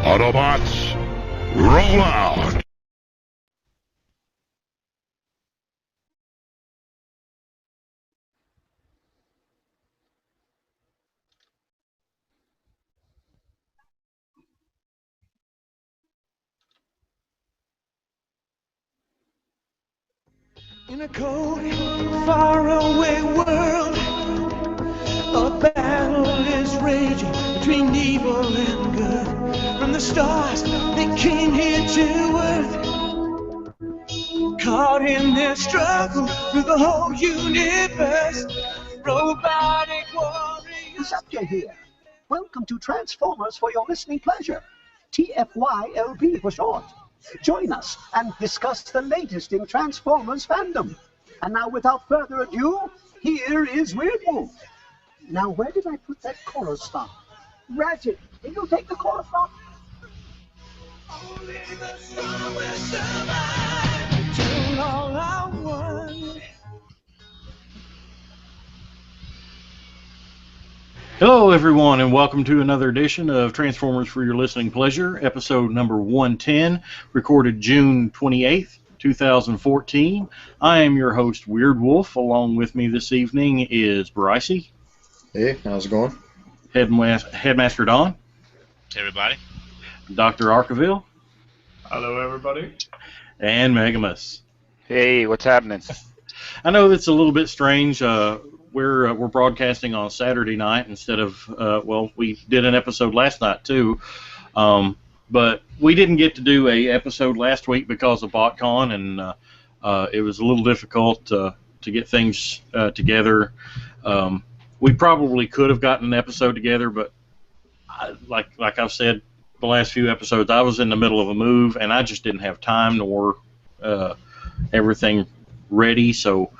Autobots, roll out! In a cold, faraway world, a battle is raging between evil and good. From the stars, they came here to Earth, caught in their struggle through the whole universe. Robotic warriors. Zapja here. Welcome to Transformers for your listening pleasure. TFYLP for short. Join us and discuss the latest in Transformers fandom. And now, without further ado, here is Weird Wolf. Now, where did I put that chorus stop? Ratchet, can you take the chorus stop? Only the strong will survive. Doing all I want. Hello, everyone, and welcome to another edition of Transformers for Your Listening Pleasure, episode number 110, recorded June 28th, 2014. I am your host, Weird Wolf. Along with me this evening is Brycey. Hey, how's it going? Headmaster Don. Hey, everybody. Dr. Arkaville. Hello, everybody. And Megamus. Hey, what's happening? I know that's a little bit strange. We're broadcasting on Saturday night instead of, we did an episode last night too, but we didn't get to do a episode last week because of BotCon, and it was a little difficult to get things together. We probably could have gotten an episode together, but like I've said the last few episodes, I was in the middle of a move, and I just didn't have time nor everything ready, so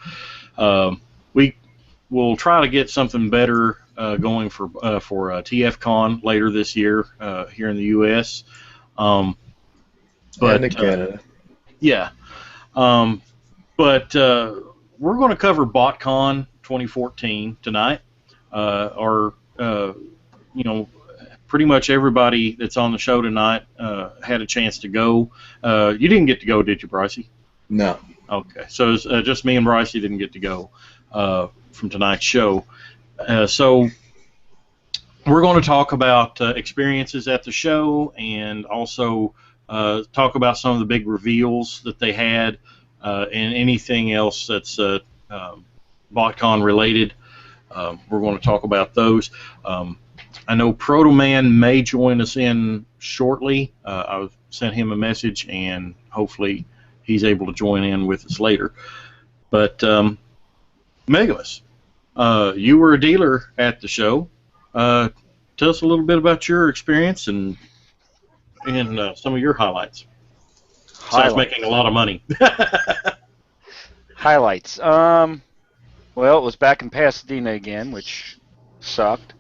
we'll try to get something better going for TFCon later this year here in the U.S. And in Canada. Yeah. But we're going to cover BotCon 2014 tonight. Pretty much everybody that's on the show tonight had a chance to go. You didn't get to go, did you, Brycey? No. Okay. So it's, just me and Brycey didn't get to go from tonight's show. So we're going to talk about experiences at the show and also talk about some of the big reveals that they had and anything else that's BotCon related. We're going to talk about those. I know Proto Man may join us in shortly. I've sent him a message, and hopefully he's able to join in with us later. But Megamus, you were a dealer at the show. Tell us a little bit about your experience and some of your highlights. Besides making a lot of money. Highlights. Well, it was back in Pasadena again, which sucked.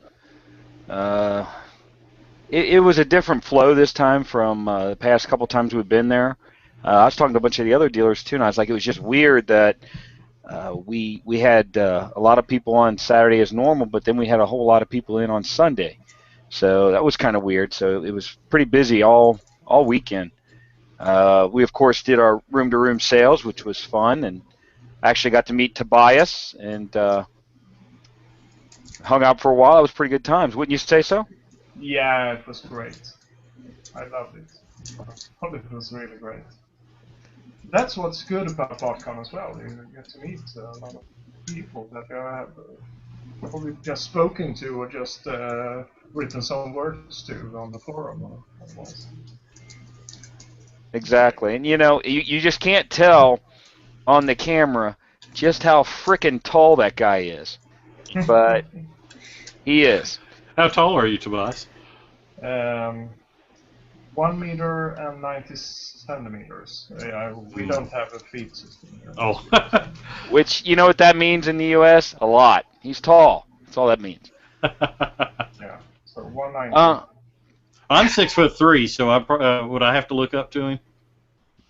It was a different flow this time from the past couple times we've been there. I was talking to a bunch of the other dealers too, and I was like, it was just weird that we had a lot of people on Saturday as normal, but then we had a whole lot of people in on Sunday. So that was kind of weird. So it was pretty busy all weekend. We, of course, did our room-to-room sales, which was fun, and actually got to meet Tobias and hung out for a while. It was pretty good times. Wouldn't you say so? Yeah, it was great. I loved it. It was really great. That's what's good about BotCon as well. You get to meet a lot of people that you have probably just spoken to or just written some words to on the forum. Or what it was. Exactly. And, you just can't tell on the camera just how frickin' tall that guy is. But he is. How tall are you, Tobias? 1 meter and 90 centimeters. We don't have a feet system here. Oh. Which, you know what that means in the U.S.? A lot. He's tall. That's all that means. Yeah. So 190. I'm 6'3", so would I have to look up to him?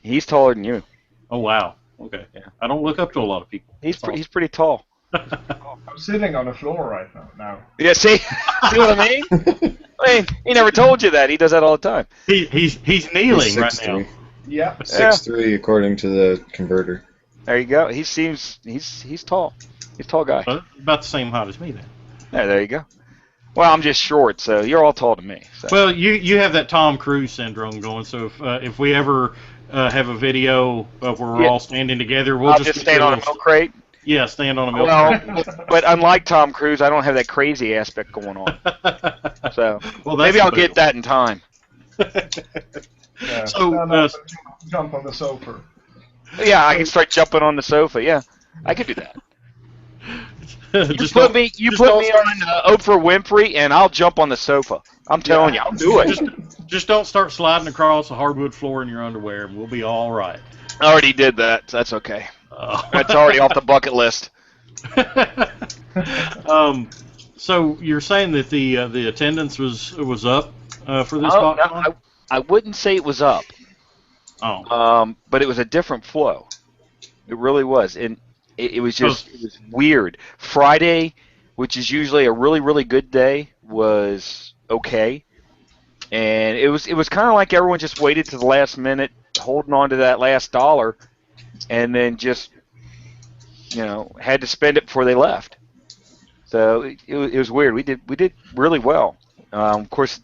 He's taller than you. Oh wow. Okay. Yeah. I don't look up to a lot of people. He's pretty tall. I'm sitting on the floor right now. Yeah, see what I mean? I mean, he never told you that. He does that all the time. He's kneeling He's right 6'3". now. Yeah. 6'3" according to the converter. There you go. He seems he's tall. He's a tall guy. About the same height as me then. Yeah, there you go. Well, I'm just short, so you're all tall to me. So. Well, you have that Tom Cruise syndrome going. So if we ever have a video of where we're all standing together, we'll I'll just stand on a milk crate. Yeah, stand on a milk crate. But unlike Tom Cruise, I don't have that crazy aspect going on. So maybe I'll get that in time. Yeah. So Jump on the sofa. Yeah, I can start jumping on the sofa. Yeah, I could do that. You put me on Oprah Winfrey, and I'll jump on the sofa. I'm telling you, I'll do it. Just don't start sliding across the hardwood floor in your underwear, and we'll be all right. I already did that, so that's okay. That's already off the bucket list. So you're saying that the attendance was up for this BotCon? BotCon? No, I wouldn't say it was up. Oh. But it was a different flow. It really was, and it was just it was weird. Friday, which is usually a really, really good day, was okay, and it was kind of like everyone just waited to the last minute, holding on to that last dollar, and then just had to spend it before they left. So it was weird. We did really well. Of course,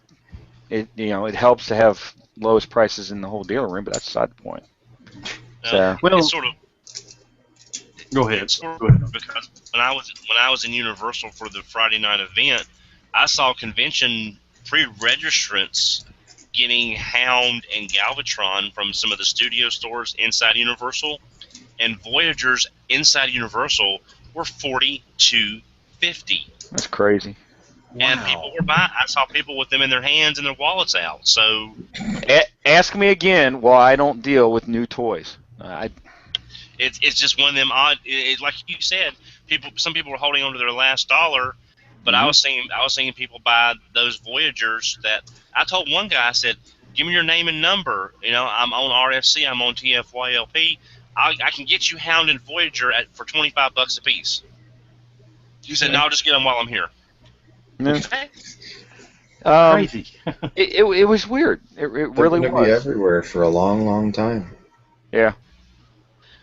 it helps to have lowest prices in the whole dealer room, but that's beside the point. So it's sort of. Go ahead. Because when I was in Universal for the Friday night event, I saw convention pre-registrants getting Hound and Galvatron from some of the studio stores inside Universal, and Voyagers inside Universal were $42.50. That's crazy. And people were buying. I saw people with them in their hands and their wallets out. So ask me again why I don't deal with new toys. It's just one of them odd. Like you said, some people were holding on to their last dollar, but I was seeing people buy those Voyagers. That I told one guy, I said, "Give me your name and number. I'm on RFC. I'm on TFYLP. I can get you Hound and Voyager for $25 a piece." He said, "No, I'll just get them while I'm here." Okay. Crazy. It was weird. It really was. They're going to be everywhere for a long, long time. Yeah.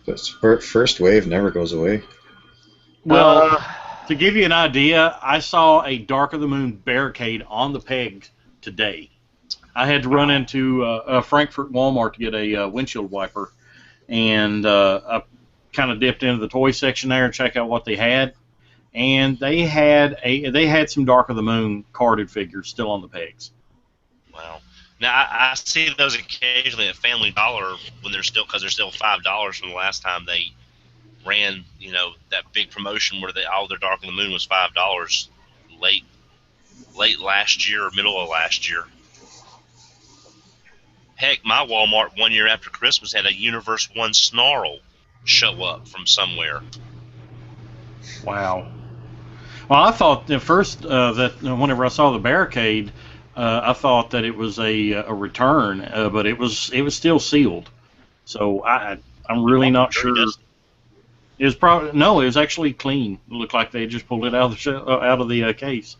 This first wave never goes away. Well, to give you an idea, I saw a Dark of the Moon barricade on the peg today. I had to run into a Frankfurt Walmart to get a windshield wiper, and I kind of dipped into the toy section there and check out what they had. And they had some Dark of the Moon carded figures still on the pegs. Wow. Now I see those occasionally at Family Dollar when they're still $5 from the last time they ran that big promotion where all their Dark of the Moon was $5 late last year or middle of last year. Heck, my Walmart 1 year after Christmas had a Universe 1 Snarl show up from somewhere. Wow. Well, I thought at first that whenever I saw the barricade, I thought that it was a return, but it was still sealed. So I'm really not sure. It was it was actually clean. It looked like they just pulled it out of the case.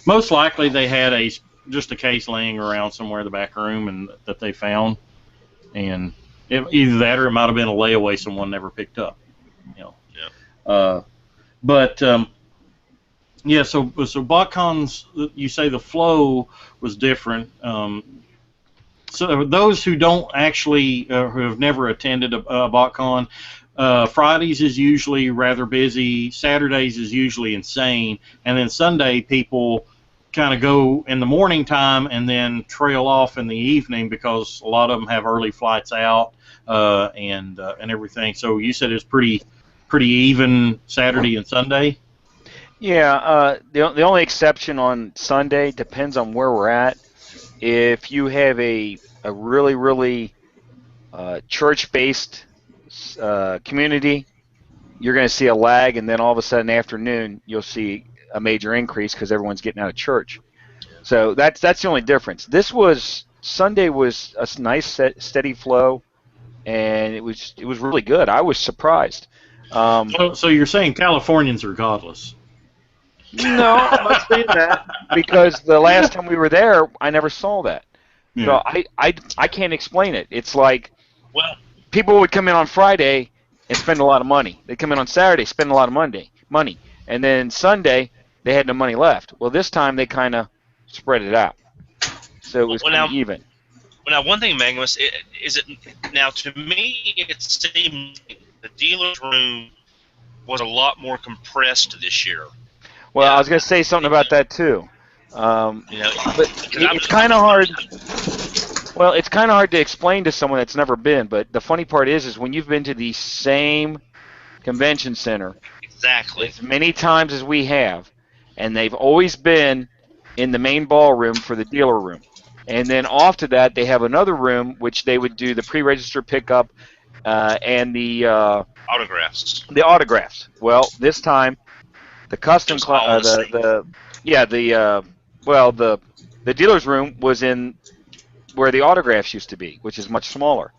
Most likely they had just a case laying around somewhere in the back room and that they found, and either that or it might have been a layaway someone never picked up. Yeah. Yeah, so BotCon's, you say the flow was different. So those who don't actually, who have never attended a BotCon, Fridays is usually rather busy, Saturdays is usually insane, and then Sunday people kind of go in the morning time and then trail off in the evening because a lot of them have early flights out and everything. So you said it's pretty even Saturday and Sunday? Yeah, the only exception on Sunday depends on where we're at. If you have a really, really church-based community, you're going to see a lag, and then all of a sudden afternoon you'll see a major increase because everyone's getting out of church. So that's the only difference. Sunday was a nice steady flow, and it was really good. I was surprised. So you're saying Californians are godless? No, I'm not saying that because the last time we were there, I never saw that. Yeah. So I can't explain it. It's like Well, people would come in on Friday and spend a lot of money. They come in on Saturday, spend a lot of money, and then Sunday they had no money left. Well, this time they kind of spread it out, so it was kind of even. Well, now one thing, Magnus, now to me it seemed the dealer's room was a lot more compressed this year. Well, I was going to say something about that too. But it's kind of hard. Well, it's kind of hard to explain to someone that's never been. But the funny part is when you've been to the same convention center exactly as many times as we have, and they've always been in the main ballroom for the dealer room, and then off to that they have another room which they would do the pre-register pickup and the autographs. The autographs. Well, this time the custom the dealer's room was in where the autographs used to be, which is much smaller.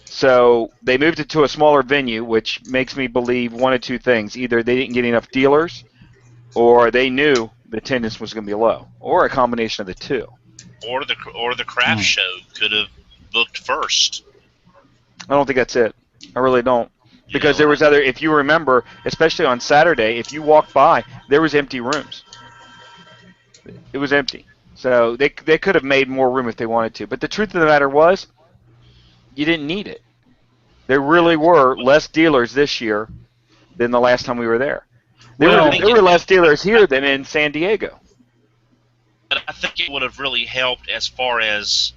So they moved it to a smaller venue, which makes me believe one of two things: either they didn't get enough dealers, or they knew the attendance was going to be low, or a combination of the two. Or the craft show could have booked first. I don't think that's it. I really don't. Because there was other, if you remember, especially on Saturday, if you walked by, there was empty rooms. It was empty. So they could have made more room if they wanted to. But the truth of the matter was, you didn't need it. There really were less dealers this year than the last time we were there. There were less dealers here than in San Diego. But I think it would have really helped as far as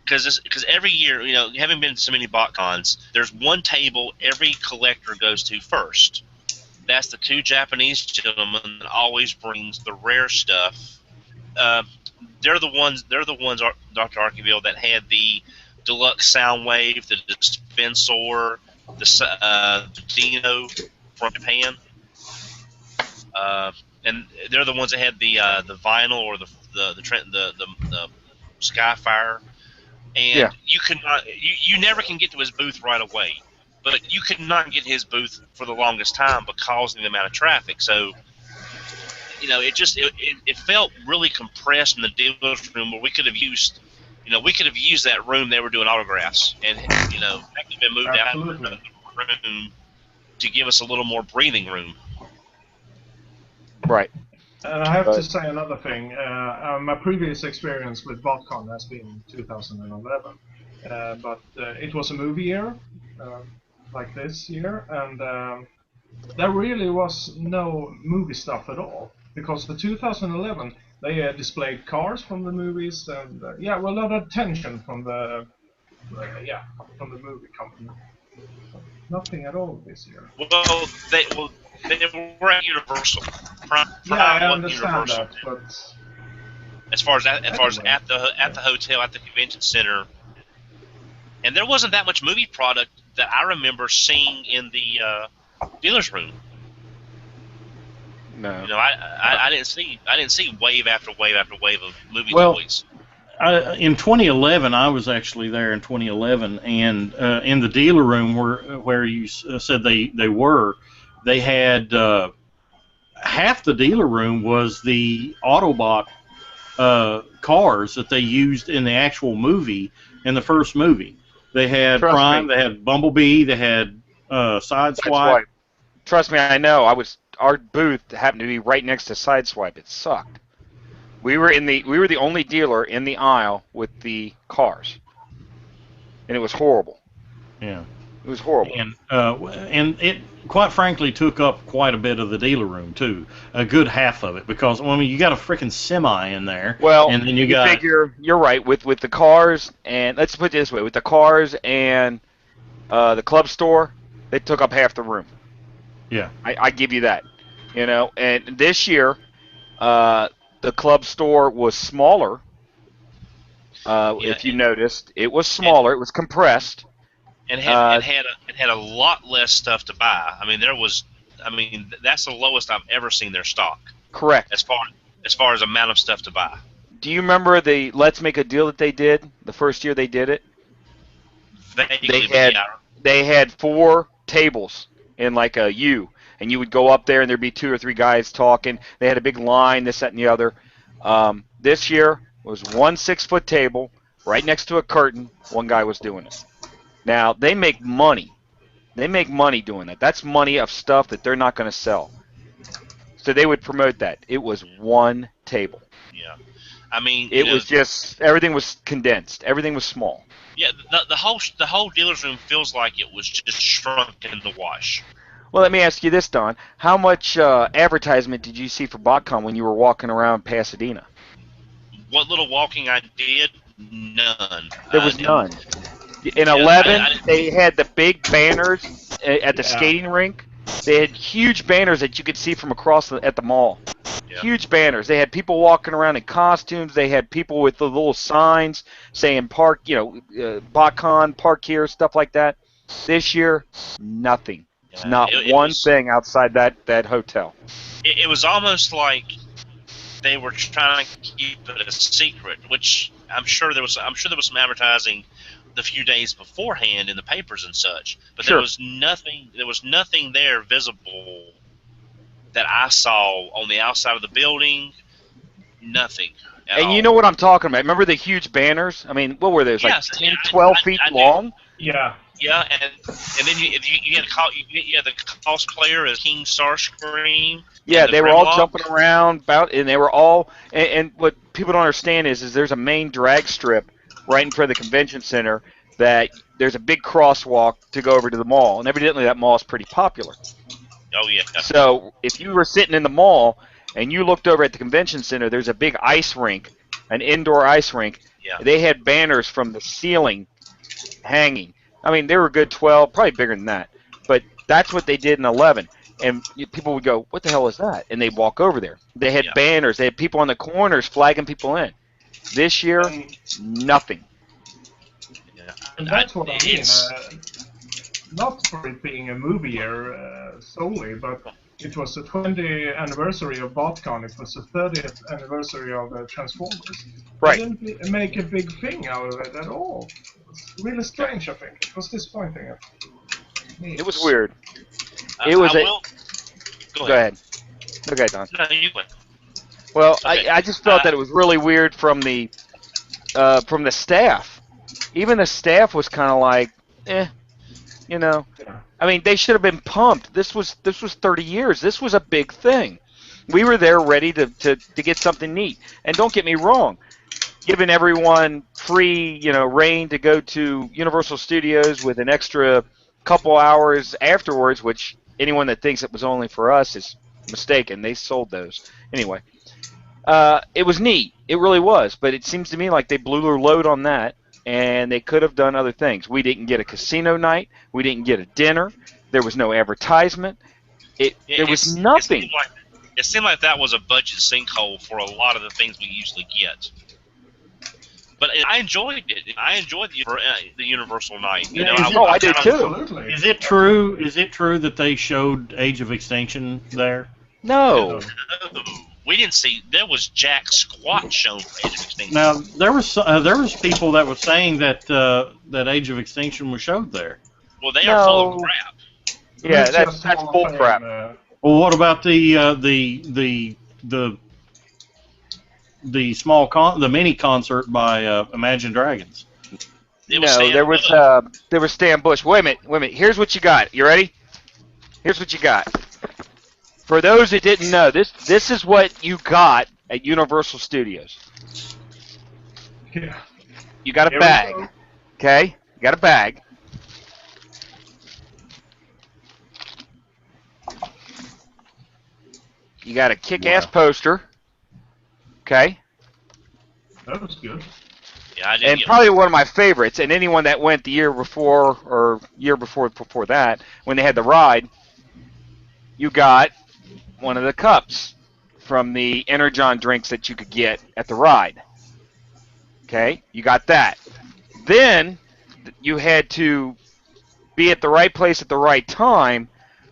because every year, having been to so many BotCons, there's one table every collector goes to first. That's the two Japanese gentlemen that always brings the rare stuff. They're the ones, Dr. Archiville, that had the deluxe Soundwave, the Dispensor, the Dino from Japan, and they're the ones that had the vinyl or the Skyfire. And you could not, you never can get to his booth right away, but you could not get his booth for the longest time because of the amount of traffic. So, it felt really compressed in the dealer's room, where we could have used that room they were doing autographs, and that could have been moved out of the room to give us a little more breathing room. Right. And I have to say another thing. My previous experience with BotCon has been 2011, but it was a movie year, like this year, and there really was no movie stuff at all. Because for 2011, they displayed cars from the movies, and a lot of attention from the movie company. Nothing at all this year. Well, they were at Universal. I understand that, but as far as at the hotel, at the convention center, and there wasn't that much movie product that I remember seeing in the dealer's room. No. I didn't see wave after wave after wave of movie toys. In 2011, I was actually there in 2011, and in the dealer room where you said they were, they had half the dealer room was the Autobot cars that they used in the actual movie, in the first movie. They had Prime, they had Bumblebee, they had Sideswipe. Trust me, I know. Our booth happened to be right next to Sideswipe. It sucked. We were the only dealer in the aisle with the cars, and it was horrible. Yeah, it was horrible. And it, quite frankly, took up quite a bit of the dealer room too, a good half of it, because you got a freaking semi in there. Well, and then you figure you're right with the cars, and let's put it this way: with the cars and the club store, they took up half the room. Yeah, I give you that. And this year, the club store was smaller. If you noticed, it was smaller. It was compressed. And it had a lot less stuff to buy. That's the lowest I've ever seen their stock. Correct. As far as amount of stuff to buy. Do you remember the Let's Make a Deal that they did the first year they did it? Vaguely, they had 4 tables in like a U, and you would go up there and there'd be 2 or 3 guys talking. They had a big line, this, that, and the other. This year was one 6-foot table right next to a curtain. One guy was doing it. Now they make money. They make money doing that. That's money of stuff that they're not going to sell. So they would promote that. It was one table. Yeah. I mean, it was just, everything was condensed. Everything was small. Yeah, the whole dealer's room feels like it was just shrunk in the wash. Well, let me ask you this, Don. How much advertisement did you see for BotCon when you were walking around Pasadena? What little walking I did, none. There was none. In 11, they had the big banners at the skating rink. They had huge banners that you could see from across at the mall. Yeah. Huge banners. They had people walking around in costumes. They had people with the little signs saying "Park," BotCon, park here, stuff like that. This year, nothing. Yeah, not one thing outside that hotel. It was almost like they were trying to keep it a secret, which I'm sure there was some advertising the few days beforehand in the papers and such, but there was nothing there visible that I saw on the outside of the building. Nothing. And you know what I'm talking about. Remember the huge banners? I mean, what were those, like 10, 12 feet long? Yeah. Yeah, and then you had the cosplayer as King Starscream. Yeah, they were all jumping around, and they were all. And what people don't understand is there's a main drag strip right in front of the convention center that there's a big crosswalk to go over to the mall, and evidently that mall is pretty popular. Oh yeah. So if you were sitting in the mall and you looked over at the convention center, there's a big ice rink, an indoor ice rink. Yeah. They had banners from the ceiling hanging. I mean, they were a good 12, probably bigger than that. But that's what they did in 11. And people would go, what the hell is that? And they'd walk over there. They had banners. They had people on the corners flagging people in. This year, nothing. Yeah. And that's what I mean. Not for it being a movie year solely, but it was the 20th anniversary of BotCon. It was the 30th anniversary of Transformers. Right. They didn't make a big thing out of it at all. It was really strange, I think. It was disappointing. It was weird. It was Go ahead. Okay, Don. No, you go. Well, okay. I just felt that it was really weird from the staff. Even the staff was kind of like, you know. I mean, they should have been pumped. This was 30 years. This was a big thing. We were there ready to get something neat. And don't get me wrong, giving everyone free, reign to go to Universal Studios with an extra couple hours afterwards, which anyone that thinks it was only for us is mistaken. They sold those. Anyway. It was neat. It really was. But it seems to me like they blew their load on that, and they could have done other things. We didn't get a casino night. We didn't get a dinner. There was no advertisement. There was nothing. It seemed like that was a budget sinkhole for a lot of the things we usually get. But I enjoyed it. I enjoyed the Universal night. I did too. Absolutely. Is it true? Is it true that they showed Age of Extinction there? No. We didn't see. There was jack squat shown for Age of Extinction. Now there was people that were saying that that Age of Extinction was showed there. Well, they are full of crap. Yeah, that's bull crap. Well, what about the mini concert by Imagine Dragons? There was Stan Bush. Wait a minute. Here's what you got. You ready? Here's what you got. For those that didn't know, this is what you got at Universal Studios. Yeah. You got a bag. Okay? You got a bag. You got a kick-ass poster. Okay? That was good. Yeah, I did. And probably one of my favorites, and anyone that went the year before or year before that, when they had the ride, you got one of the cups from the Energon drinks that you could get at the ride. Okay? You got that. Then you had to be at the right place at the right time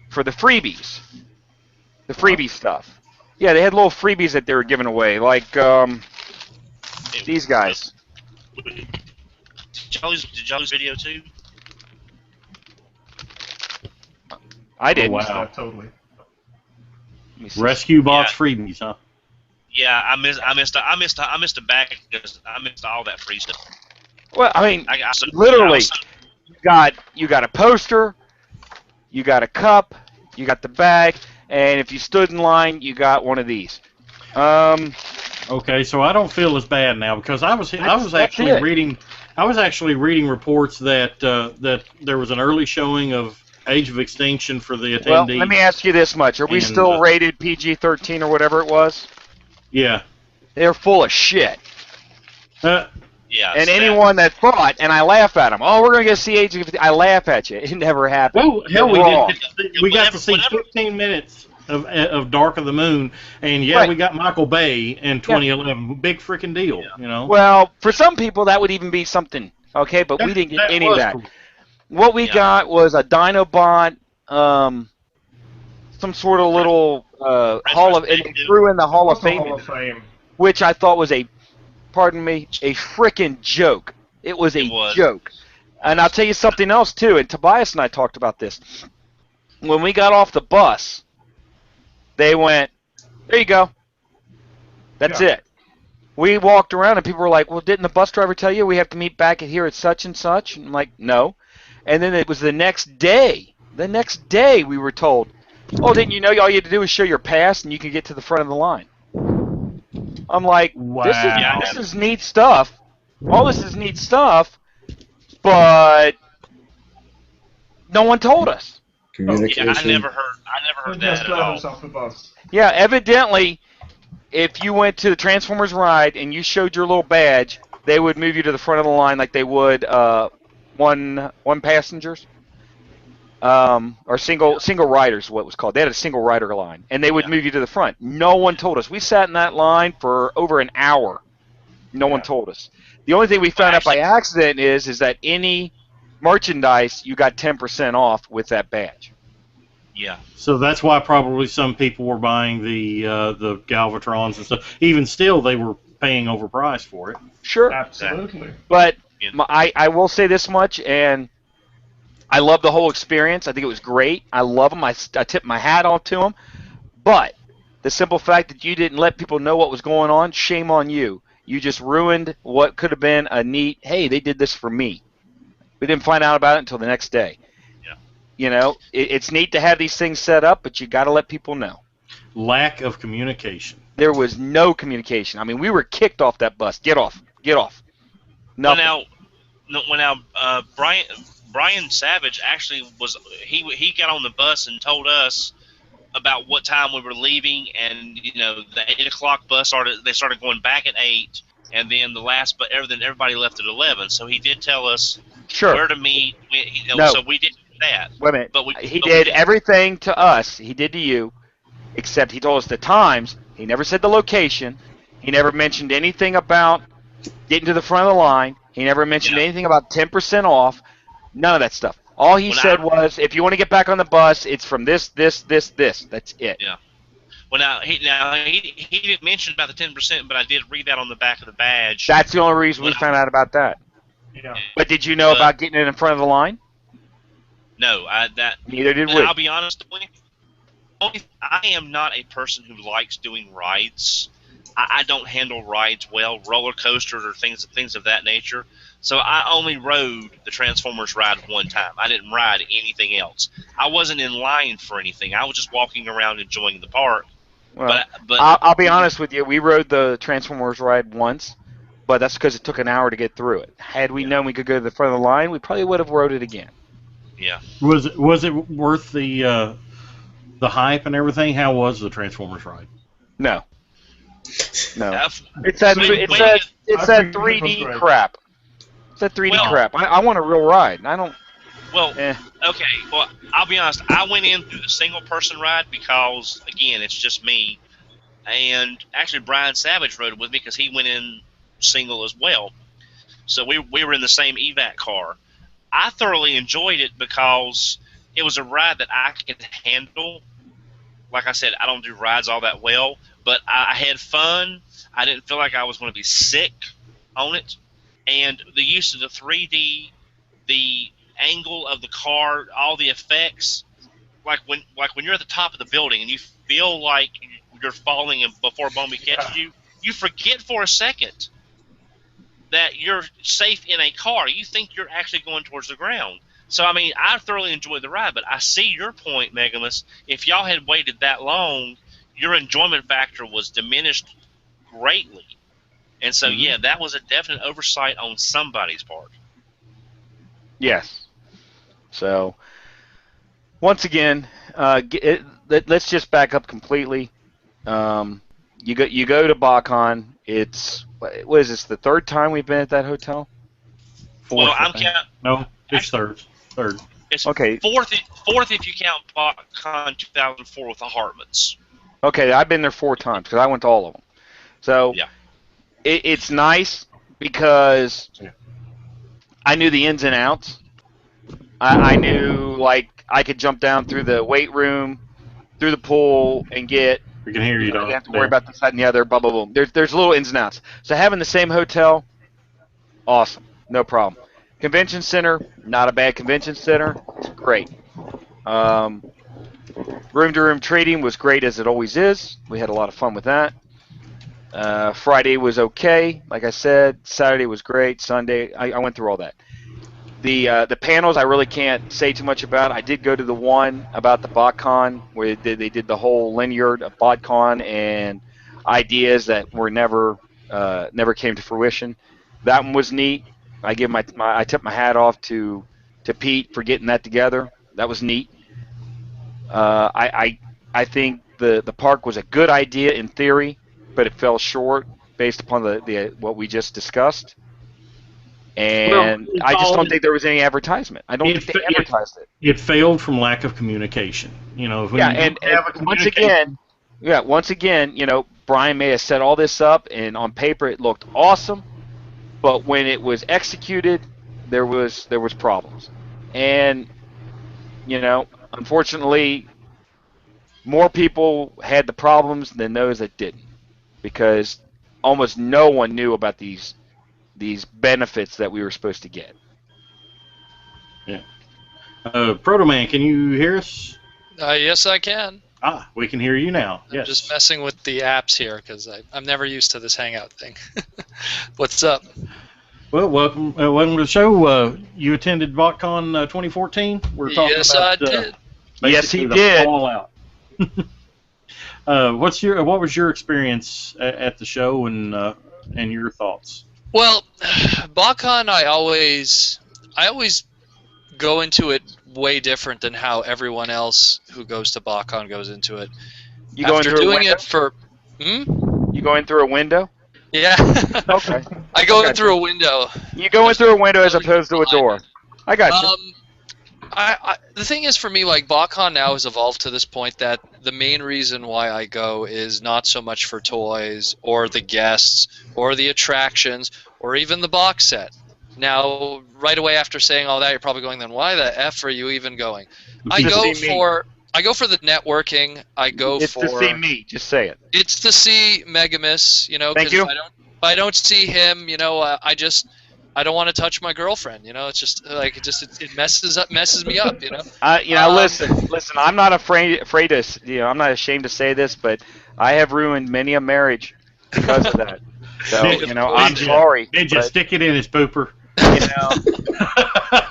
for the freebies. The freebie stuff. Yeah, they had little freebies that they were giving away, like these guys. Did y'all lose video too? I didn't. wow. That totally. Let me see. Rescue box freebies, huh? Yeah, I missed the bag because I missed all that free stuff. Well, I mean, I literally, you got a poster, you got a cup, you got the bag, and if you stood in line, you got one of these. Okay, so I don't feel as bad now because I was That's actually it. reading reports that that there was an early showing of Age of Extinction for the Well, attendees. let me ask you this much: Are we And, still rated PG-13 or whatever it was? Yeah. They're full of shit. Yeah. And so anyone that thought, and I laugh at them, oh, we're going to go see Age of Extinction. I laugh at you. It never happened. Well, hell, we Wrong. did. We got to see 15 minutes of Dark of the Moon, and yeah, Right. we got Michael Bay in 2011. Big freaking deal, you know. Well, for some people, that would even be something, okay? But we didn't get any of was that. cool. What we got was a Dinobot, some sort of little Hall of, and they threw in the Hall of What's the Fame, Hall of Fame? which I thought was a frickin' joke. It was a joke. And I'll tell you something else, too, and Tobias and I talked about this. When we got off the bus, they went, there you go. That's it. We walked around, and people were like, well, didn't the bus driver tell you we have to meet back here at such and such? And I'm like, no. And then it was the next day. The next day we were told, oh, didn't you know all you had to do was show your pass and you can get to the front of the line? I'm like, this is neat stuff. All this is neat stuff, but no one told us. Communication. Yeah, I never heard that at all. Off the bus. Yeah, evidently, if you went to the Transformers ride and you showed your little badge, they would move you to the front of the line like they would one passengers. Or single riders, what it was called. They had a single rider line, and they would move you to the front. No one told us. We sat in that line for over an hour. No one told us. The only thing we found out by accident is that any merchandise you got 10% off with that badge. Yeah. So that's why probably some people were buying the Galvatrons and stuff. Even still, they were paying overpriced for it. Sure. Absolutely. But I will say this much, and I love the whole experience. I think it was great. I love them. I tip my hat off to them. But the simple fact that you didn't let people know what was going on, shame on you. You just ruined what could have been a neat, hey, they did this for me. We didn't find out about it until the next day. Yeah. You know, it's neat to have these things set up, but you got to let people know. Lack of communication. There was no communication. I mean, we were kicked off that bus. Get off. Get off. Nothing. Brian Savage actually he got on the bus and told us about what time we were leaving, and the 8:00 bus started going back at 8, and then the last, but everybody left at 11. So he did tell us where to meet. So we did that. Wait a minute. But he did everything to us. He did to you, except he told us the times. He never said the location. He never mentioned anything about getting to the front of the line. He never mentioned anything about 10% off. None of that stuff. All he said was, if you want to get back on the bus, it's from this. That's it. Yeah. Well, now he didn't mention about the 10%, but I did read that on the back of the badge. That's the only reason we found out about that. Yeah. But did you know about getting it in front of the line? No, Neither did we. I'll be honest with you. I am not a person who likes doing rides. I don't handle rides well, roller coasters or things of that nature. So I only rode the Transformers ride one time. I didn't ride anything else. I wasn't in line for anything. I was just walking around enjoying the park. Well, but I'll be honest with you. We rode the Transformers ride once, but that's because it took an hour to get through it. Had we known we could go to the front of the line, we probably would have rode it again. Yeah. Was it worth the hype and everything? How was the Transformers ride? No. It's that 3D crap. It's that 3D crap. I want a real ride. I don't. Well, okay. Well, I'll be honest. I went in through the single-person ride because, again, it's just me. And actually, Brian Savage rode it with me because he went in single as well. So we were in the same evac car. I thoroughly enjoyed it because it was a ride that I could handle. Like I said, I don't do rides all that well, but I had fun. I didn't feel like I was going to be sick on it. And the use of the 3D, the angle of the car, all the effects, when you're at the top of the building and you feel like you're falling and before Bombi catches you, you forget for a second that you're safe in a car. You think you're actually going towards the ground. So, I mean, I thoroughly enjoyed the ride, but I see your point, Megamus. If y'all had waited that long, your enjoyment factor was diminished greatly. And so, yeah, that was a definite oversight on somebody's part. Yes. So, once again, let's just back up completely. You go to BotCon. It's, what is this, the third time we've been at that hotel? Fourth, Well, I'm counting. No, it's third. It's Okay. fourth if you count BotCon 2004 with the Hartmans. Okay, I've been there 4 times because I went to all of them. So Yeah. it's nice because I knew the ins and outs. I knew, like, I could jump down through the weight room, through the pool, and get. We can hear you. I didn't have to worry about this, that, and the other. Blah blah blah. There's little ins and outs. So having the same hotel, awesome, no problem. Convention center, not a bad convention center. It's great. Room-to-room trading was great as it always is. We had a lot of fun with that. Friday was okay, like I said. Saturday was great. Sunday, I went through all that. The panels I really can't say too much about. I did go to the one about the BotCon where they did the whole linear of BotCon and ideas that were never came to fruition. That one was neat. I tip my hat off to Pete for getting that together. That was neat. I think the park was a good idea in theory, but it fell short based upon the what we just discussed. And I just don't think there was any advertisement. I don't think they advertised it. It failed from lack of communication. And once again, Brian may have set all this up, and on paper it looked awesome, but when it was executed, there was problems. And unfortunately, more people had the problems than those that didn't, because almost no one knew about these benefits that we were supposed to get. Yeah. Proto Man, can you hear us? Yes, I can. We can hear you now. I'm just messing with the apps here because I'm never used to this Hangout thing. What's up? Well, welcome to the show. You attended BotCon 2014. We're talking yes, about. I did. Yes, he the did. Fallout. What was your experience at the show and your thoughts? Well, BotCon, I always go into it way different than how everyone else who goes to BotCon goes into it. You going After through doing a window? it for You going through a window? Yeah. Okay. I go in through a window. You going through a window as opposed to a door. I got you. The thing is, for me, like, BotCon now has evolved to this point that the main reason why I go is not so much for toys or the guests or the attractions or even the box set. Now, right away after saying all that, you're probably going, then why the F are you even going? I go for the networking. It's to see me. Just say it. It's to see Megamus, Thank you. If I don't see him, I don't want to touch my girlfriend. It's just like it messes me up. Listen. I'm not afraid to. I'm not ashamed to say this, but I have ruined many a marriage because of that. So I'm sorry. Ninja, stick it in his pooper.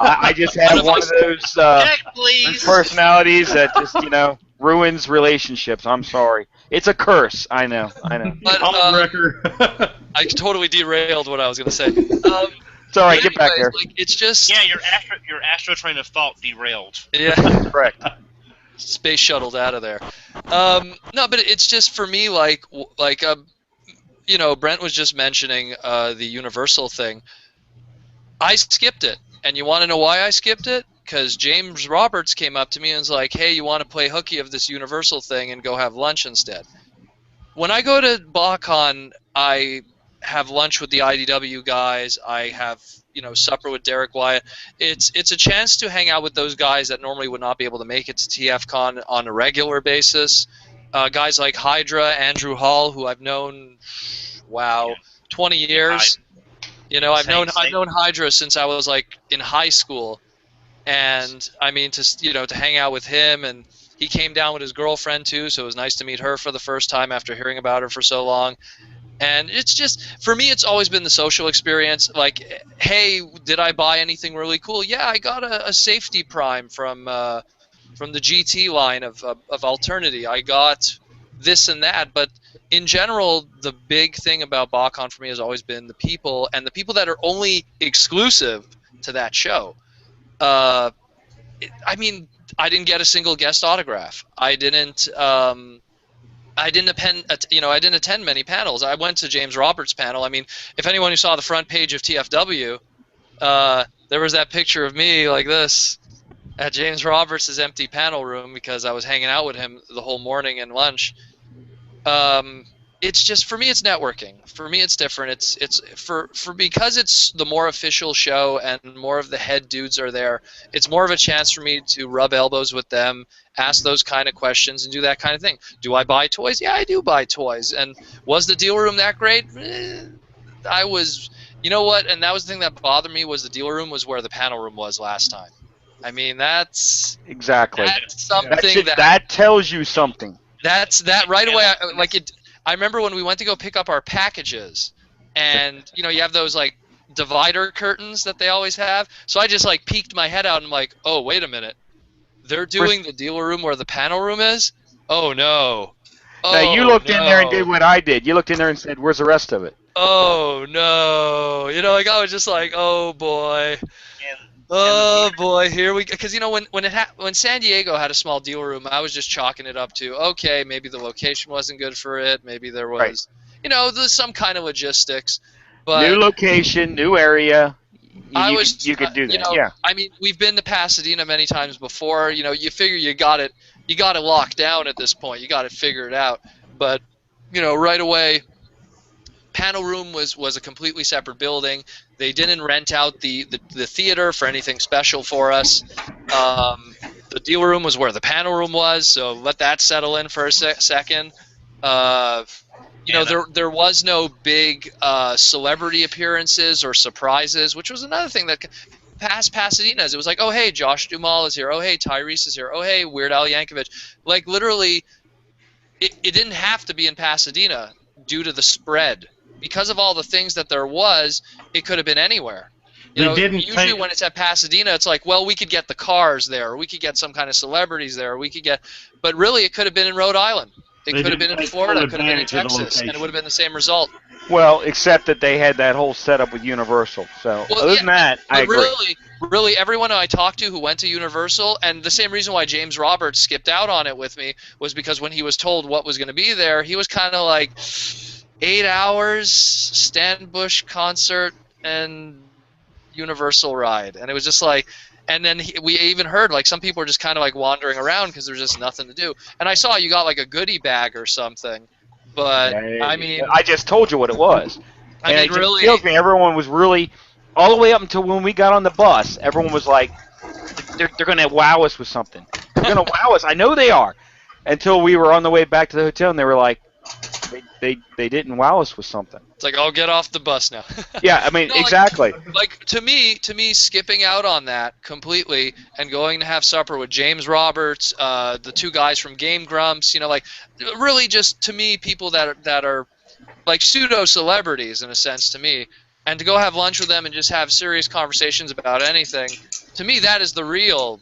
I just have one of those personalities that just ruins relationships. I'm sorry. It's a curse. I know. But, On record. I totally derailed what I was going to say. It's all right. Get back there. Like, it's just your astro train of thought derailed. Yeah. Correct. Space shuttled out of there. No, but it's just for me like Brent was just mentioning the Universal thing. I skipped it, and you want to know why I skipped it? Because James Roberts came up to me and was like, "Hey, you want to play hooky of this Universal thing and go have lunch instead?" When I go to BotCon, I have lunch with the IDW guys. I have supper with Derek Wyatt. It's a chance to hang out with those guys that normally would not be able to make it to TFCon on a regular basis. Guys like Hydra, Andrew Hall, who I've known, 20 years. I've known Hydra since I was like in high school, and I mean to hang out with him and He came down with his girlfriend too, so it was nice to meet her for the first time after hearing about her for so long. And it's just, for me, it's always been the social experience. Like, hey, did I buy anything really cool? Yeah, I got a safety prime from the GT line of Alternity. I got this and that, but in general, the big thing about BotCon for me has always been the people, and the people that are only exclusive to that show. I mean, I didn't get a single guest autograph. I didn't attend many panels. I went to James Roberts' panel. I mean, if anyone who saw the front page of TFW, there was that picture of me like this at James Roberts' empty panel room because I was hanging out with him the whole morning and lunch. It's just, for me, it's networking. For me, it's different. It's because it's the more official show and more of the head dudes are there. It's more of a chance for me to rub elbows with them, ask those kind of questions, and do that kind of thing. Do I buy toys? Yeah, I do buy toys. And was the deal room that great? I was, you know what? And that was the thing that bothered me, was the deal room was where the panel room was last time. I mean, that's exactly something that tells you something. That right away. I remember when we went to go pick up our packages, and you have those like divider curtains that they always have. So I just like peeked my head out and I'm like, oh, wait a minute, they're doing the dealer room where the panel room is. Oh no. Now you looked in there and did what I did. You looked in there and said, "Where's the rest of it?" Oh no. I was just like, oh boy. Oh boy, here we go. Because when San Diego had a small deal room, I was just chalking it up to, okay, maybe the location wasn't good for it, maybe there was, there's some kind of logistics. But new location, new area. You could do that. Yeah. I mean, we've been to Pasadena many times before. You figure you got it locked down at this point. You got it figured out. But right away, panel room was a completely separate building. They didn't rent out the theater for anything special for us. The deal room was where the panel room was, so let that settle in for a second. There was no big celebrity appearances or surprises, which was another thing that past Pasadena's. It was like, oh hey, Josh Duhamel is here. Oh hey, Tyrese is here. Oh hey, Weird Al Yankovic. Like literally, it didn't have to be in Pasadena due to the spread. Because of all the things that there was, it could have been anywhere. Usually when it's at Pasadena, it's like, well, we could get the Cars there, or we could get some kind of celebrities there, or we could get, but really it could have been in Rhode Island. It could have been in Florida, it could have been in Texas, and it would have been the same result. Well, except that they had that whole setup with Universal. So other than that, I agree. Really, everyone I talked to who went to Universal, and the same reason why James Roberts skipped out on it with me was because when he was told what was going to be there, he was kind of like, 8 hours, Stan Bush concert, and Universal ride. And it was just like, and then we even heard like some people were just kind of like wandering around because there's just nothing to do. And I saw you got like a goodie bag or something. But, I mean... I just told you what it was. I mean, really... It kills me. Everyone was really... All the way up until when we got on the bus, everyone was like, they're going to wow us with something. They're going to wow us. I know they are. Until we were on the way back to the hotel, and they were like, they didn't wow us with something. It's like, I'll get off the bus now. Yeah, I mean, exactly. Like to me, skipping out on that completely and going to have supper with James Roberts, the two guys from Game Grumps, really just to me people that are like pseudo celebrities in a sense to me, and to go have lunch with them and just have serious conversations about anything. To me, that is the real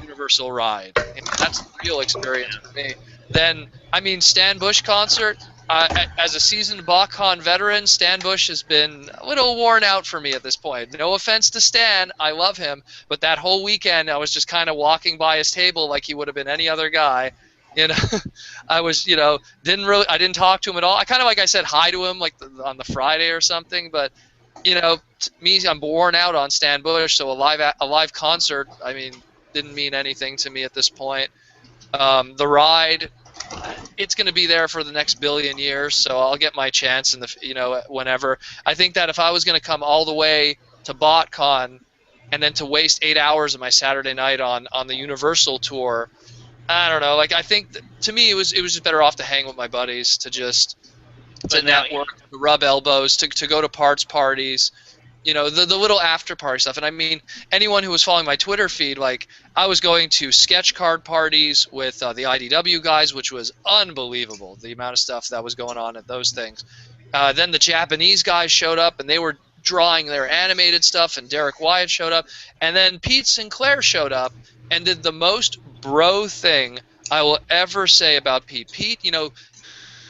Universal ride. That's the real experience for me. Then, I mean, Stan Bush concert, as a seasoned BotCon veteran, Stan Bush has been a little worn out for me at this point. No offense to Stan, I love him, but that whole weekend I was just kind of walking by his table like he would have been any other guy. I was, I didn't talk to him at all. I kind of, like I said, hi to him like on the Friday or something, but, to me, I'm worn out on Stan Bush, so a live concert, I mean, didn't mean anything to me at this point. The ride, it's going to be there for the next billion years, so I'll get my chance in the whenever. I think that if I was going to come all the way to BotCon and then to waste 8 hours of my Saturday night on the Universal tour, I don't know. Like I think to me it was just better off to hang with my buddies, to network, to rub elbows, to go to parties. you know, the little after party stuff. And I mean, anyone who was following my Twitter feed, like, I was going to sketch card parties with the IDW guys, which was unbelievable, the amount of stuff that was going on at those things. Then the Japanese guys showed up, and they were drawing their animated stuff, and Derek Wyatt showed up. And then Pete Sinclair showed up and did the most bro thing I will ever say about Pete. Pete, you know,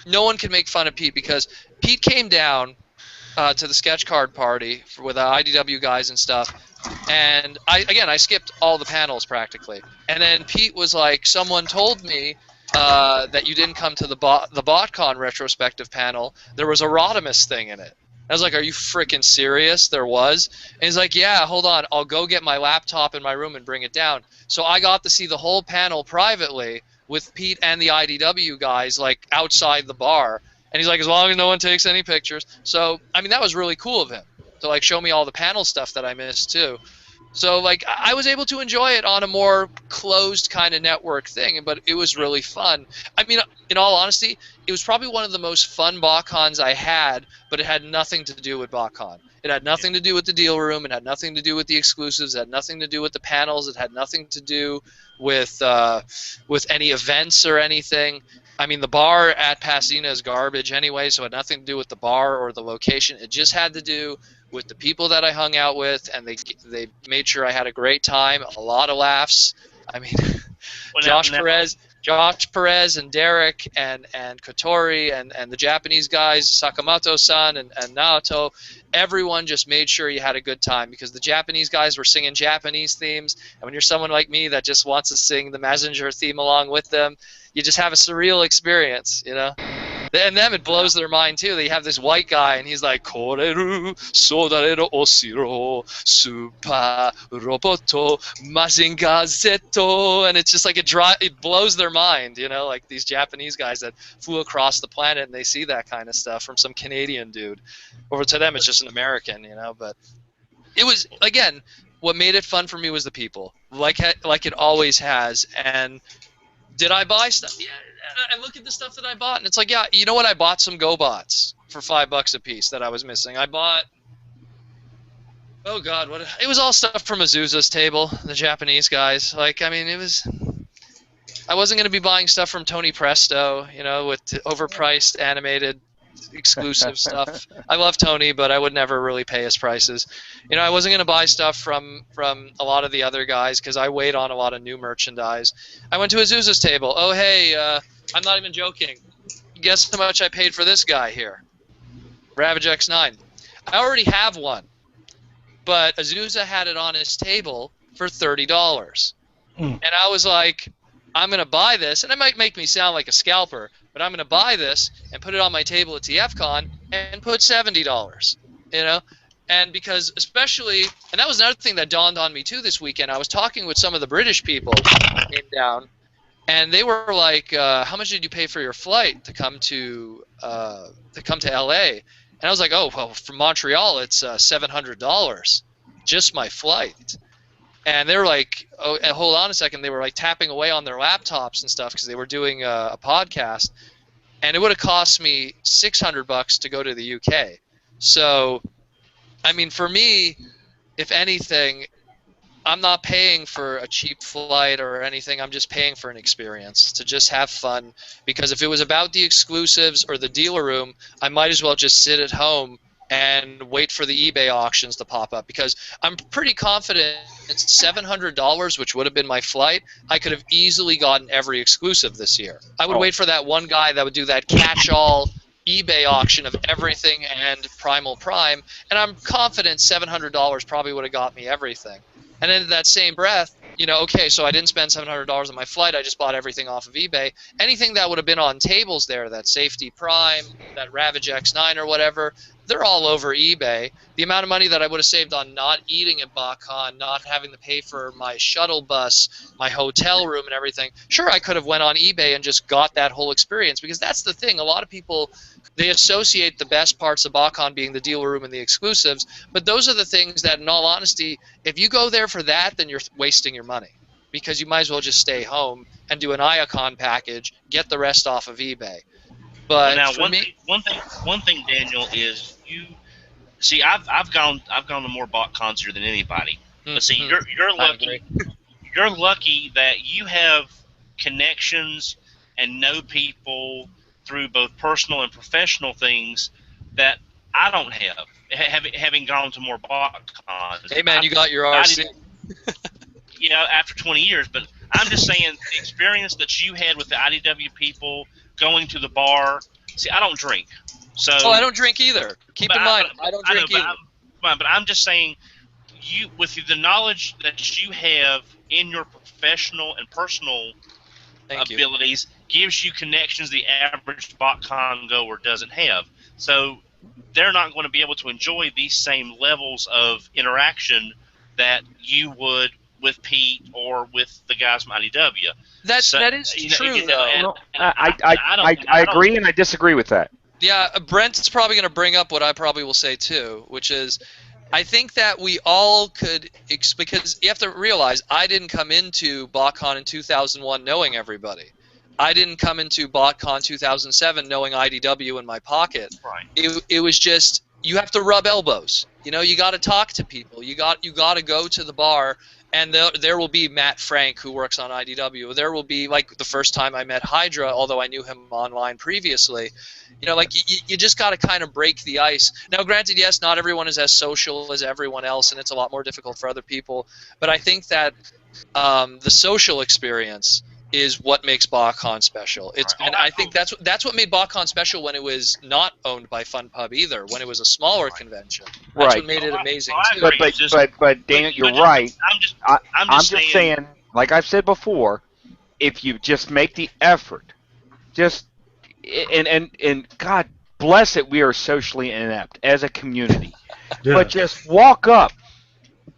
no one can make fun of Pete because Pete came down to the sketch card party with the IDW guys and stuff, and I skipped all the panels practically. And then Pete was like, someone told me that you didn't come to the BotCon retrospective panel. There was a Rodimus thing in it. I was like, are you freaking serious? There was? And he's like, yeah, hold on, I'll go get my laptop in my room and bring it down. So I got to see the whole panel privately with Pete and the IDW guys, like, outside the bar. And he's like, as long as no one takes any pictures. So, I mean, that was really cool of him to, like, show me all the panel stuff that I missed, too. So, like, I was able to enjoy it on a more closed kind of network thing, but it was really fun. I mean, in all honesty, it was probably one of the most fun BotCons I had, but it had nothing to do with BotCon. It had nothing to do with the deal room. It had nothing to do with the exclusives. It had nothing to do with the panels. It had nothing to do with any events or anything. I mean, the bar at Pasadena is garbage anyway, so it had nothing to do with the bar or the location. It just had to do with the people that I hung out with, and they made sure I had a great time, a lot of laughs. I mean, Well, Josh Perez and Derek and Kotori and the Japanese guys, Sakamoto-san and Naoto, everyone just made sure you had a good time because the Japanese guys were singing Japanese themes, and when you're someone like me that just wants to sing the Messenger theme along with them, you just have a surreal experience, you know? And them, it blows their mind too. They have this white guy, and he's like, "Koreru sodareru osiro super roboto Mazinga Zeto," and it's just like it blows their mind, you know, like these Japanese guys that flew across the planet and they see that kind of stuff from some Canadian dude. Over to them, it's just an American, you know. But it was, again, what made it fun for me was the people, like it always has. And did I buy stuff? Yeah. I look at the stuff that I bought, and it's like, yeah, you know what? I bought some GoBots for $5 a piece that I was missing. I bought, oh God, it was all stuff from Azusa's table, the Japanese guys. Like, I mean, I wasn't going to be buying stuff from Tony Presto, you know, with overpriced animated exclusive stuff. I love Tony, but I would never really pay his prices. You know, I wasn't going to buy stuff from a lot of the other guys because I wait on a lot of new merchandise. I went to Azusa's table. Oh, hey, I'm not even joking. Guess how much I paid for this guy here? Ravage X9. I already have one, but Azusa had it on his table for $30. And I was like, I'm going to buy this, and it might make me sound like a scalper, but I'm going to buy this and put it on my table at TFCon and put $70, you know? And because especially, and that was another thing that dawned on me too this weekend, I was talking with some of the British people that came down, and they were like, how much did you pay for your flight to come to LA? And I was like, oh, well, from Montreal, it's $700, just my flight. And they were like, oh, hold on a second. They were like tapping away on their laptops and stuff because they were doing a podcast. And it would have cost me $600 to go to the UK. So, I mean, for me, if anything, I'm not paying for a cheap flight or anything. I'm just paying for an experience to just have fun. Because if it was about the exclusives or the dealer room, I might as well just sit at home and wait for the eBay auctions to pop up, because I'm pretty confident it's $700, which would have been my flight. I could have easily gotten every exclusive this year. I would wait for that one guy that would do that catch-all eBay auction of everything and Primal Prime, and I'm confident $700 probably would have got me everything. And in that same breath, you know, okay, so I didn't spend $700 on my flight. I just bought everything off of eBay. Anything that would have been on tables there, that Safety Prime, that Ravage X9 or whatever, they're all over eBay. The amount of money that I would have saved on not eating at BotCon, not having to pay for my shuttle bus, my hotel room and everything, sure, I could have went on eBay and just got that whole experience, because that's the thing. A lot of people, they associate the best parts of BotCon being the dealer room and the exclusives, but those are the things that, in all honesty, if you go there for that, then you're wasting your money, because you might as well just stay home and do an Iacon package, get the rest off of eBay. But now, for one me, thing, Daniel, is See, I've gone to more BotCons here than anybody. But see, you're lucky. You're lucky that you have connections and know people through both personal and professional things that I don't have. Having gone to more BotCons. Hey man, you got your RC. Yeah, after 20 years, but I'm just saying the experience that you had with the IDW people going to the bar. See, I don't drink, so. Oh, I don't drink either. Keep in mind, I don't drink either. But I'm just saying, you with the knowledge that you have in your professional and personal abilities gives you connections the average BotCon goer doesn't have. So they're not going to be able to enjoy these same levels of interaction that you would with Pete or with the guys from IDW. That is true, though. I agree and I disagree with that. Yeah, Brent's probably going to bring up what I probably will say too, which is I think that we all could, because you have to realize I didn't come into BotCon in 2001 knowing everybody. I didn't come into BotCon 2007 knowing IDW in my pocket. Right. It was just, you have to rub elbows. You know, you got to talk to people. You got to go to the bar, and there will be Matt Frank, who works on IDW. There will be, like, the first time I met Hydra, although I knew him online previously. You know, like, you just got to kind of break the ice. Now, granted, yes, not everyone is as social as everyone else, and it's a lot more difficult for other people. But I think that the social experience is what makes BotCon special. And I think that's what made BotCon special when it was not owned by FunPub either, when it was a smaller convention. That's what made it amazing too. But Daniel, you're right. I'm just saying, like I've said before, if you just make the effort, and God bless it, we are socially inept as a community. Yeah. But just walk up,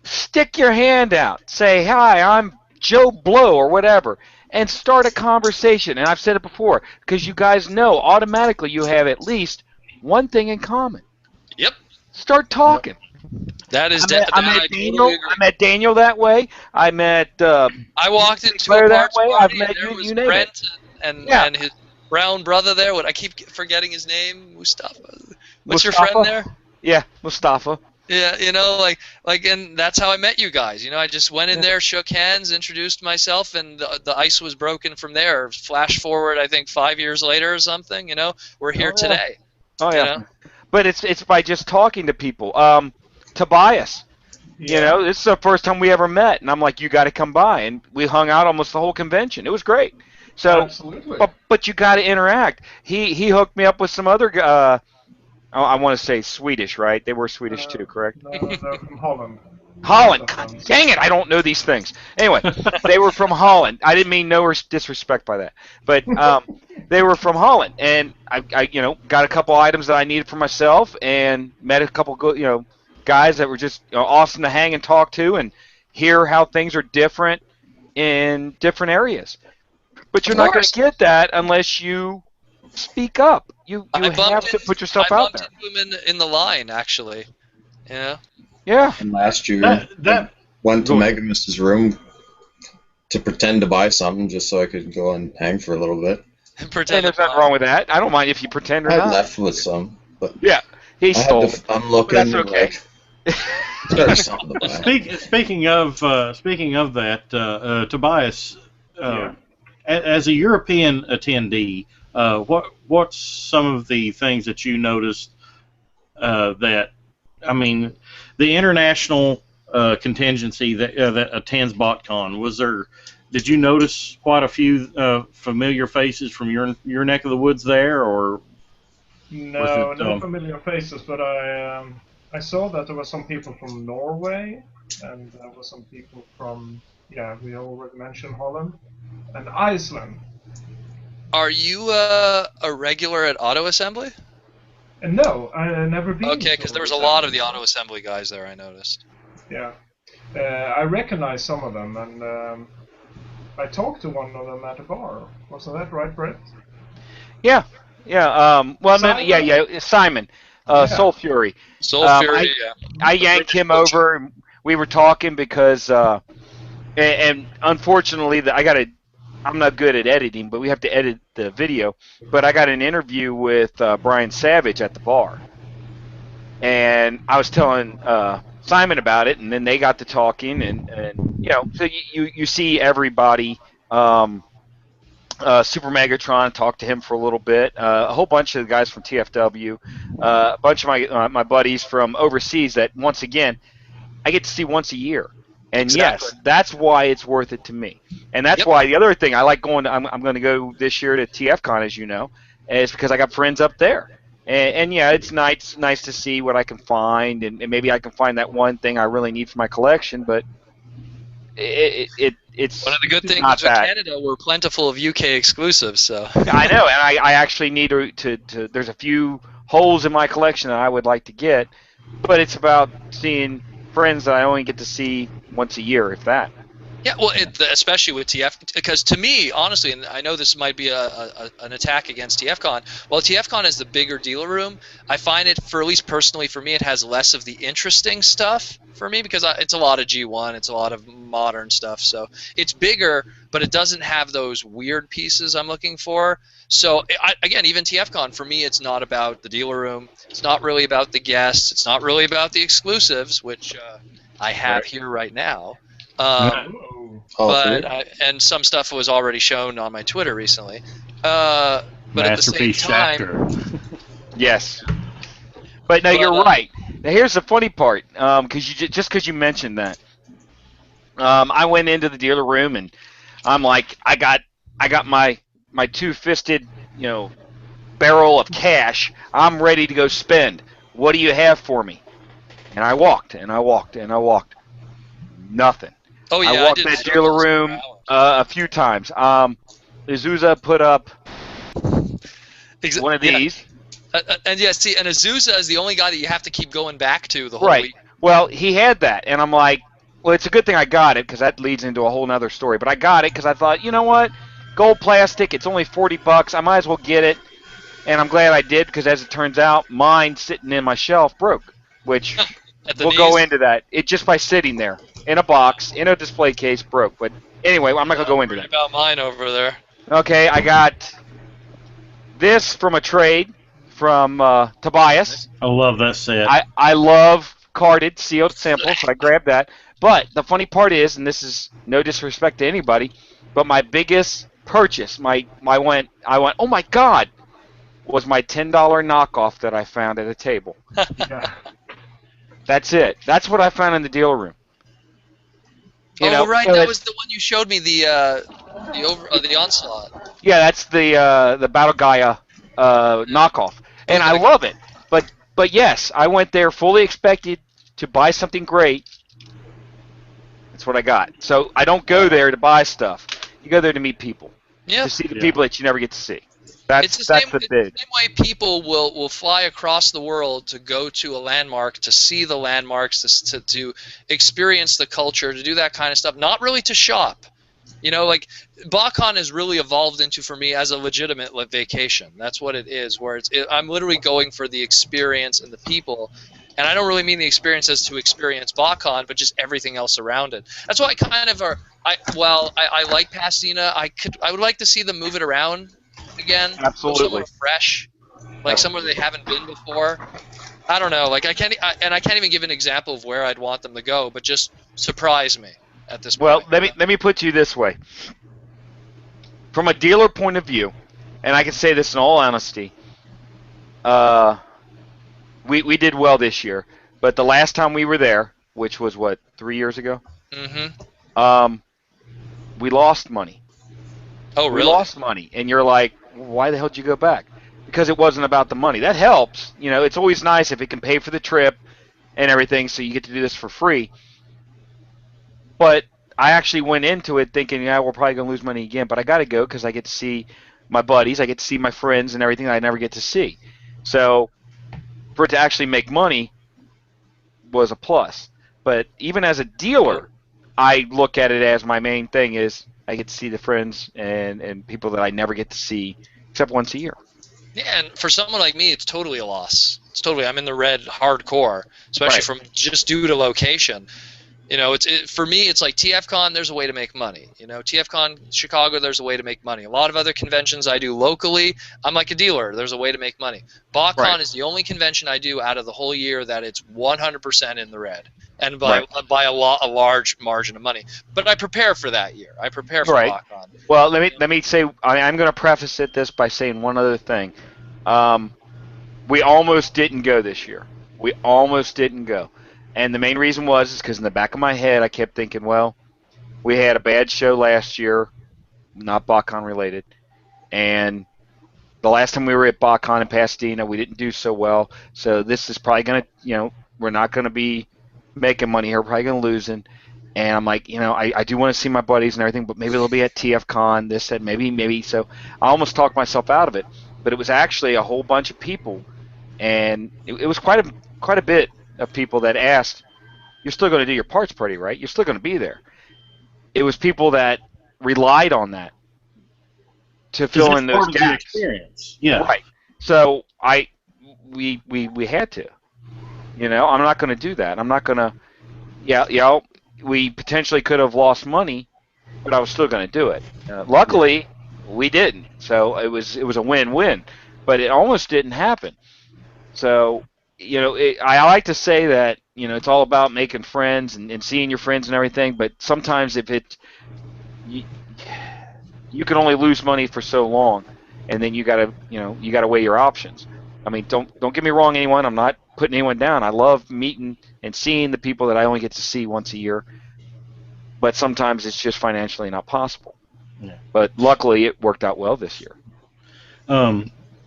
stick your hand out, say, "Hi, I'm Joe Blow," or whatever, and start a conversation. And I've said it before, because you guys know automatically you have at least one thing in common. Yep. Start talking. That is I met Daniel that way. I met I walked into a that way. party I've met and there was you name Brent it. and his brown brother there. I keep forgetting his name, Mustafa. What's your friend there? Yeah, Mustafa. Yeah, you know, like, and that's how I met you guys. You know, I just went in there, shook hands, introduced myself, and the ice was broken from there. Flash forward, I think 5 years later or something. You know, we're here today. Oh yeah. You know? But it's by just talking to people. Tobias. Yeah. You know, this is the first time we ever met, and I'm like, you got to come by, and we hung out almost the whole convention. It was great. So, absolutely. But you got to interact. He hooked me up with some other. I want to say Swedish, right? They were Swedish too, correct? No, they're from Holland. Holland. God dang it! I don't know these things. Anyway, they were from Holland. I didn't mean no disrespect by that, but they were from Holland, and I got a couple items that I needed for myself, and met a couple good guys that were just awesome to hang and talk to, and hear how things are different in different areas. But you're not going to get that unless you speak up. You have to put yourself out there. I bumped into him in the line, actually. Yeah. Yeah. And last year, I went to Megamist's room to pretend to buy something just so I could go and hang for a little bit. And there's nothing wrong with that. I don't mind if you pretend or not. I left with some, but yeah, he stole. I'm looking. That's okay. There's something to buy. Speaking of that, Tobias, as a European attendee, what's some of the things that you noticed that, I mean, the international contingency that attends BotCon, did you notice quite a few familiar faces from your neck of the woods there, or? No, no familiar faces, but I saw that there were some people from Norway, and there were some people from, we already mentioned Holland, and Iceland. Are you a regular at Auto Assembly? No, I never been. Okay, because there was a lot of the Auto Assembly guys there, I noticed. Yeah. I recognize some of them, and I talked to one of them at a bar. Wasn't that right, Brett? Yeah. Simon. Soul Fury. Soul Fury, I yanked him over, and we were talking because, and unfortunately, I'm not good at editing, but we have to edit the video. But I got an interview with Brian Savage at the bar. and I was telling Simon about it, and then they got to talking, and so you see everybody. Super Megatron, talked to him for a little bit. A whole bunch of the guys from TFW, a bunch of my buddies from overseas that, once again, I get to see once a year. And Exactly. yes, that's why it's worth it to me. And that's why the other thing I like going to, I'm going to go this year to TFCon, as you know, is because I got friends up there. And yeah, it's nice to see what I can find, and maybe I can find that one thing I really need for my collection, but it's one of the good things with Canada, we're plentiful of UK exclusives. So I know, and I actually need to there's a few holes in my collection that I would like to get, but it's about seeing friends that I only get to see once a year, if that. Yeah, well, especially with TF, because to me, honestly, and I know this might be an attack against TFCon. While TFCon is the bigger dealer room, I find it, for at least personally for me, it has less of the interesting stuff for me, because it's a lot of G1, it's a lot of modern stuff. So it's bigger, but it doesn't have those weird pieces I'm looking for. So again, even TFCon, for me, it's not about the dealer room. It's not really about the guests. It's not really about the exclusives, which I have here right now. And some stuff was already shown on my Twitter recently. But at the same time, yes. But no, you're right. Now here's the funny part, because you mentioned that. I went into the dealer room and I'm like, I got my two-fisted, barrel of cash. I'm ready to go spend. What do you have for me? And I walked and I walked and I walked. Nothing. Oh yeah, I walked that dealer room a few times. Azusa put up one of these. And yeah, see, and Azusa is the only guy that you have to keep going back to the whole week. Well, he had that, and I'm like, well, it's a good thing I got it, because that leads into a whole nother story. But I got it because I thought, you know what, gold plastic, it's only $40. I might as well get it, and I'm glad I did, because as it turns out, mine sitting in my shelf broke, which we'll go into that. It just by sitting there in a box in a display case broke. But anyway, I'm not gonna go into that. About mine over there. Okay, I got this from a trade from Tobias. I love that set. I love carded, sealed samples, so I grabbed that. But the funny part is, and this is no disrespect to anybody, but my biggest purchase, I went, oh my God, was my $10 knockoff that I found at a table. That's it. That's what I found in the dealer room. Right, that was the one you showed me, the Onslaught. Yeah, that's the Battle Gaia knockoff, and I love it. But yes, I went there fully expected to buy something great. That's what I got. So I don't go there to buy stuff. You go there to meet people. Yeah. To see the people that you never get to see. That's the same bid. way people will fly across the world to go to a landmark, to see the landmarks, to experience the culture, to do that kind of stuff. Not really to shop. Like BotCon has really evolved into, for me, as a legitimate vacation. That's what it is, where I'm literally going for the experience and the people. And I don't really mean the experience as to experience BotCon, but just everything else around it. That's why I like Pasadena. I would like to see them move it around again. Absolutely. Somewhere fresh, like somewhere they haven't been before. I don't know. Like I can't even give an example of where I'd want them to go, but just surprise me at this point. Well, let me put you this way. From a dealer point of view, and I can say this in all honesty, we did well this year, but the last time we were there, which was 3 years ago? Mm-hmm. We lost money. Oh, really? We lost money, and you're like, why the hell did you go back? Because it wasn't about the money. That helps. It's always nice if it can pay for the trip and everything, so you get to do this for free. But I actually went into it thinking, we're probably going to lose money again, but I got to go because I get to see my buddies, I get to see my friends and everything that I never get to see. So for it to actually make money was a plus. But even as a dealer, I look at it as my main thing is I get to see the friends and people that I never get to see except once a year. Yeah, and for someone like me, it's totally a loss. I'm in the red hardcore, especially from just due to location. You know, for me, it's like TFCon, there's a way to make money. You know, TFCon Chicago, there's a way to make money. A lot of other conventions I do locally, I'm like a dealer. There's a way to make money. BotCon is the only convention I do out of the whole year that it's 100% in the red, and by a large margin of money. But I prepare for that year. I prepare for BotCon. Well, let me say, I'm going to preface this by saying one other thing. We almost didn't go this year. We almost didn't go. And the main reason was because in the back of my head I kept thinking, well, we had a bad show last year, not BotCon related, and the last time we were at BotCon in Pasadena, we didn't do so well. So this is probably going to, we're not going to be making money here. We're probably going to lose. And I'm like, I do want to see my buddies and everything, but maybe they'll be at TFCon, this, that, maybe. So I almost talked myself out of it. But it was actually a whole bunch of people, and it was quite a bit of people that asked, you're still going to do your parts party, right? You're still going to be there. It was people that relied on that to fill in those gaps. Experience. Yeah. Right. So we had to. I'm not going to do that. I'm not going to. We potentially could have lost money, but I was still going to do it. Luckily, we didn't. So it was a win-win, but it almost didn't happen. So. I like to say that, it's all about making friends and seeing your friends and everything, but sometimes you can only lose money for so long, and then you gotta weigh your options. I mean, don't get me wrong, anyone. I'm not putting anyone down. I love meeting and seeing the people that I only get to see once a year, but sometimes it's just financially not possible. Yeah. But luckily, it worked out well this year.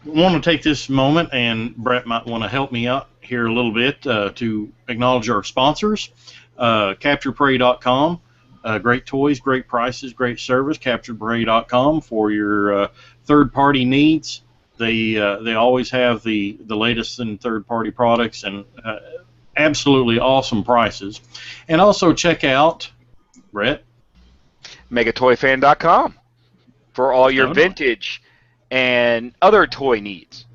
I want to take this moment, and Brett might want to help me out here a little bit to acknowledge our sponsors. CapturedPrey.com, great toys, great prices, great service. CapturedPrey.com for your third-party needs. They always have the latest in third-party products and absolutely awesome prices. And also check out, Brett, MegaToyFan.com for all your vintage and other toy needs.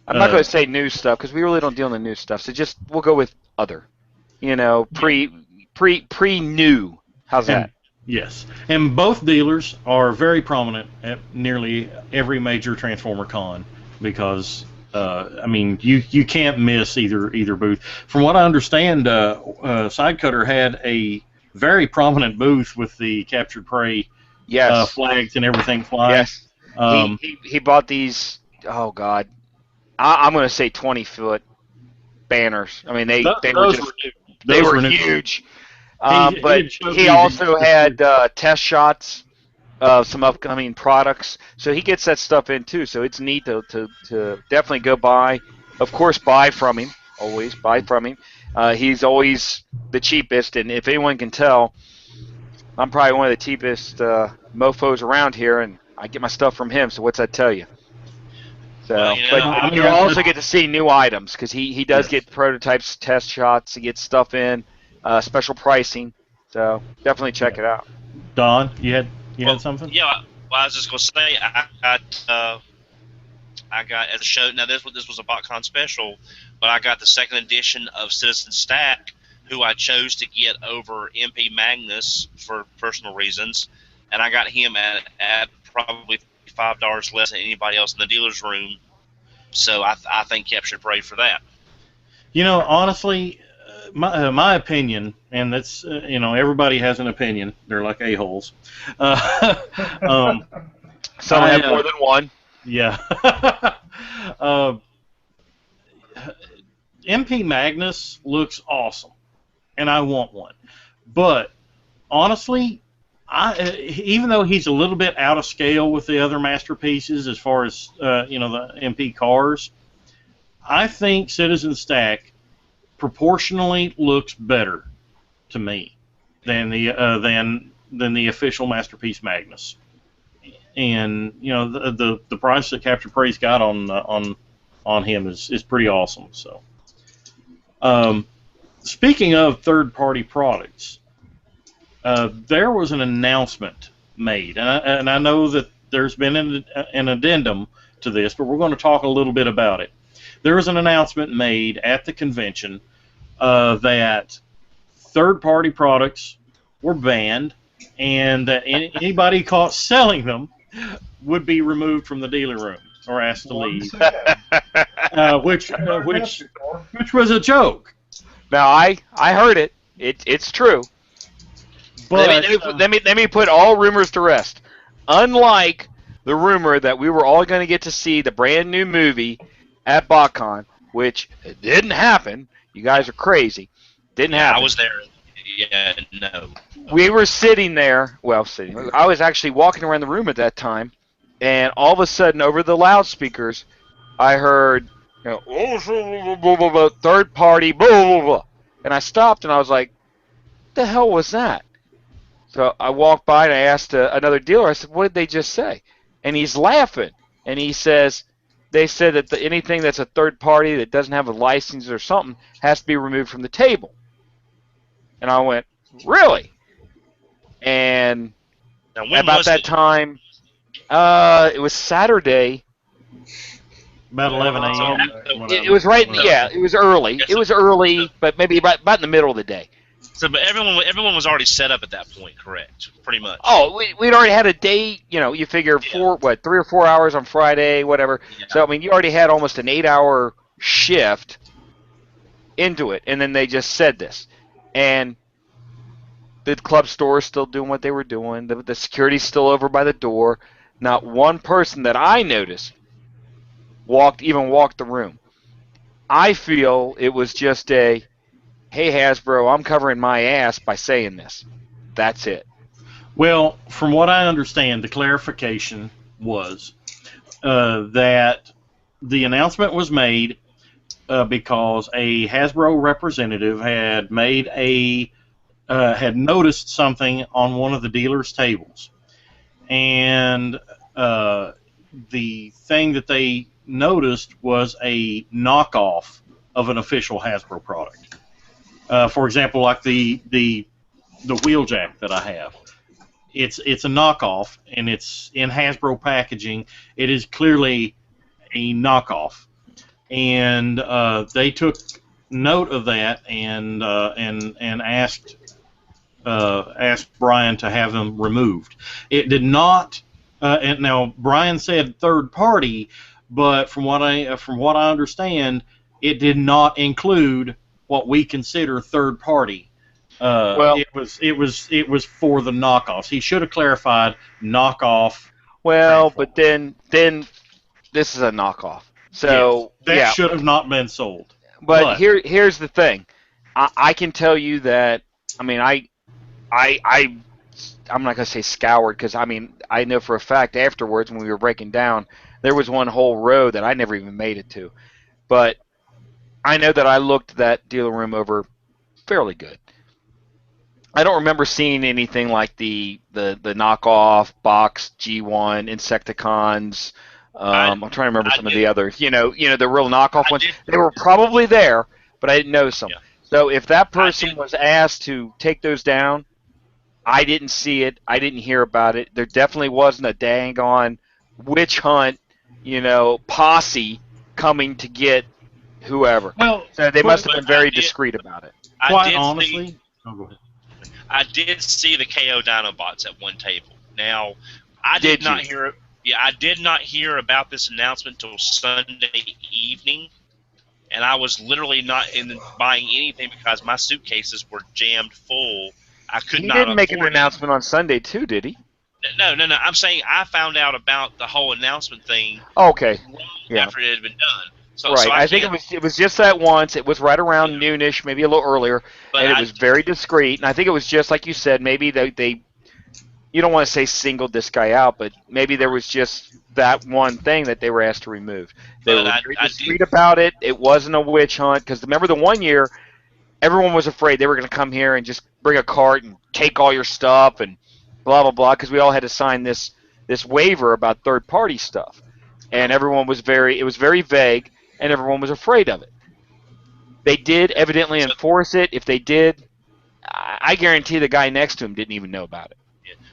I'm not going to say new stuff because we really don't deal in the new stuff. So we'll go with other, pre-new. How's that? Yes, and both dealers are very prominent at nearly every major Transformer con because you can't miss either booth. From what I understand, Sidecutter had a very prominent booth with the Captured Prey. Yes. Flags and everything flying. Yes. He bought these. Oh God, I'm going to say 20-foot banners. I mean, they were huge. But he also had test shots of some upcoming products, so he gets that stuff in too. So it's neat to definitely go by. Of course, buy from him. Always buy from him. He's always the cheapest, and if anyone can tell, I'm probably one of the cheapest mofos around here, and I get my stuff from him. So what's that tell you? So, but you also get to see new items because he does get prototypes, test shots. He gets stuff in, special pricing. So definitely check it out. Don, you had something? Yeah, well, I was just gonna say I got at the show. Now this was a BotCon special, but I got the second edition of Citizen Stack, who I chose to get over MP Magnus for personal reasons, and I got him at probably $5 less than anybody else in the dealer's room. So I think Captured Prey for that. Honestly, my opinion, and that's everybody has an opinion. They're like a-holes. Some have more than one. Yeah. MP Magnus looks awesome, and I want one. But honestly, even though he's a little bit out of scale with the other masterpieces as far as the MP cars, I think Citizen Stack proportionally looks better to me than the official Masterpiece Magnus. And the price that Captured Prey's got on him is pretty awesome. So, speaking of third-party products, there was an announcement made, and I know that there's been an addendum to this, but we're going to talk a little bit about it. There was an announcement made at the convention that third-party products were banned, and that anybody caught selling them would be removed from the dealer room or asked to leave, which was a joke. Now I heard it. It's true. But let me put all rumors to rest. Unlike the rumor that we were all going to get to see the brand new movie at BotCon, which didn't happen. You guys are crazy. Didn't happen. I was there. Yeah, no. We were sitting there. Well, I was actually walking around the room at that time, and all of a sudden, over the loudspeakers, I heard, third party, blah, blah, blah. And I stopped, and I was like, what the hell was that? So I walked by, and I asked another dealer, I said, what did they just say? And he's laughing, and he says, they said that anything that's a third party that doesn't have a license or something has to be removed from the table. And I went, really? And about that time, it was Saturday. About 11 a.m. It was right. Yeah, it was early. It was early, but maybe about in the middle of the day. So, but everyone was already set up at that point, correct? Pretty much. Oh, we'd already had a day. You know, you figure 3 or 4 hours on Friday, whatever. Yeah. So I mean, you already had almost an 8-hour shift into it, and then they just said this, and the club store is still doing what they were doing. The security's still over by the door. Not one person that I noticed walked the room. I feel it was just a, hey Hasbro, I'm covering my ass by saying this. That's it. Well, from what I understand, the clarification was that the announcement was made because a Hasbro representative had had noticed something on one of the dealers' tables, and the thing that they noticed was a knockoff of an official Hasbro product. For example, like the Wheeljack that I have. It's a knockoff, and it's in Hasbro packaging. It is clearly a knockoff, and they took note of that and asked Brian to have them removed. It did not. And now Brian said third party, but from what I understand, it did not include what we consider third party. It was for the knockoffs. He should have clarified knockoff. Well, but then this is a knockoff. So that should have not been sold. But here's the thing. I can tell you that. I mean, I'm not gonna say scoured, because I mean I know for a fact afterwards when we were breaking down, there was one whole row that I never even made it to. But I know that I looked that dealer room over fairly good. I don't remember seeing anything like the knockoff box G1 Insecticons. I'm trying to remember some of the others. You know the real knockoff ones. They were probably there, but I didn't notice them. Yeah. So if that person was asked to take those down, I didn't see it. I didn't hear about it. There definitely wasn't a dang on witch hunt, posse coming to get whoever. Well, so they must have been very discreet about it. Quite honestly. Go ahead. I did see the KO Dinobots at one table. Now, I did not hear. Yeah, I did not hear about this announcement until Sunday evening, and I was literally not buying anything because my suitcases were jammed full. I could not. He didn't make an announcement on Sunday too, did he? No. I'm saying I found out about the whole announcement thing. Okay. After it had been done. So, right. So I think it was just that once. It was right around noonish, maybe a little earlier, and it was very discreet. And I think it was just like you said. Maybe they you don't want to say singled this guy out, but maybe there was just that one thing that they were asked to remove. They were very discreet about it. It wasn't a witch hunt, because remember the one year, everyone was afraid they were going to come here and just bring a cart and take all your stuff and blah blah blah, because we all had to sign this waiver about third party stuff, and everyone was very vague, and everyone was afraid of it. They did evidently enforce it. If they did, I guarantee the guy next to him didn't even know about it.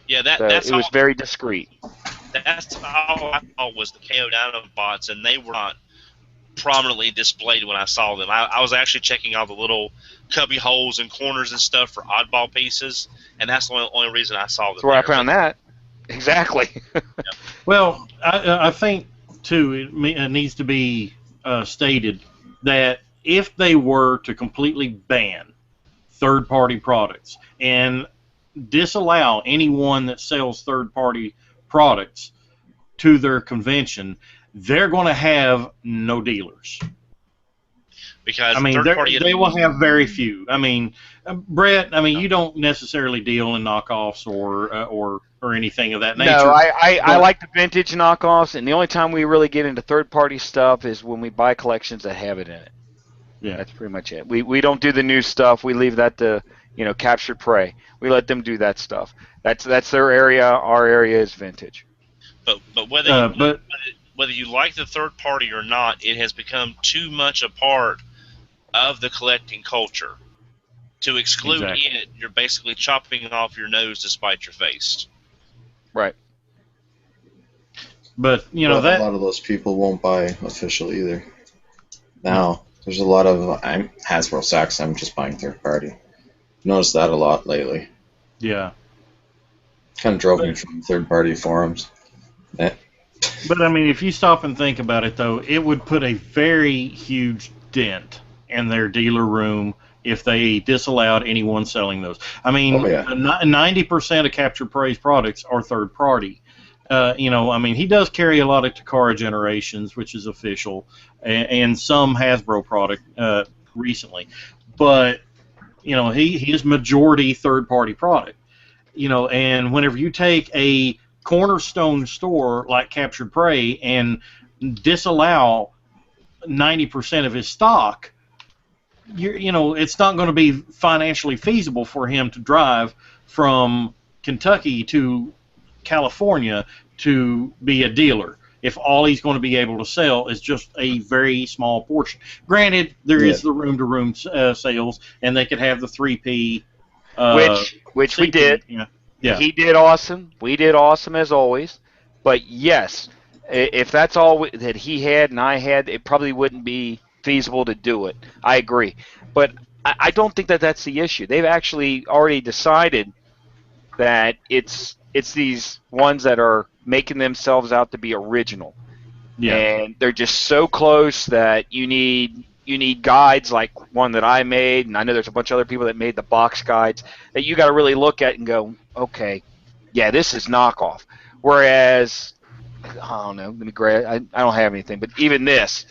Yeah, it was very discreet. That's all I thought was the KO Dinobots, and they were not prominently displayed when I saw them. I was actually checking all the little cubby holes and corners and stuff for oddball pieces, and that's the only reason I saw them. That's where I found that. Exactly. Well, I think, too, it needs to be stated that if they were to completely ban third-party products and disallow anyone that sells third-party products to their convention, they're going to have no dealers. Because I mean, they will have very few. I mean, Brett, you don't necessarily deal in knockoffs or anything of that nature. No, I like the vintage knockoffs, and the only time we really get into third-party stuff is when we buy collections that have it in it. Yeah, that's pretty much it. We don't do the new stuff. We leave that to captured prey. We let them do that stuff. That's their area. Our area is vintage. But whether you like the third party or not, it has become too much a part of the collecting culture. To exclude it, you're basically chopping off your nose to spite your face. Right. But a lot of those people won't buy official either. Now, there's a lot of Hasbro sacks. I'm just buying third party. Noticed that a lot lately. Yeah. Kind of drove me from third party forums. But if you stop and think about it, though, it would put a very huge dent in their dealer room if they disallowed anyone selling those. 90% of Captured Prey's products are third party. He does carry a lot of Takara Generations, which is official, and some Hasbro product recently. But, he is majority third party product. And whenever you take a cornerstone store like Captured Prey and disallow 90% of his stock, it's not going to be financially feasible for him to drive from Kentucky to California to be a dealer if all he's going to be able to sell is just a very small portion. Granted, there is the room-to-room sales, and they could have the 3P. Which we did. Yeah. He did awesome. We did awesome as always. But yes, if that's all that he had and I had, it probably wouldn't be feasible to do it. I agree. But I don't think that that's the issue. They've actually already decided that it's these ones that are making themselves out to be original. Yeah. And they're just so close that you need guides like one that I made, and I know there's a bunch of other people that made the box guides that you got to really look at and go, okay, yeah, this is knockoff. Whereas, I don't know, let me grab. I don't have anything, but even this,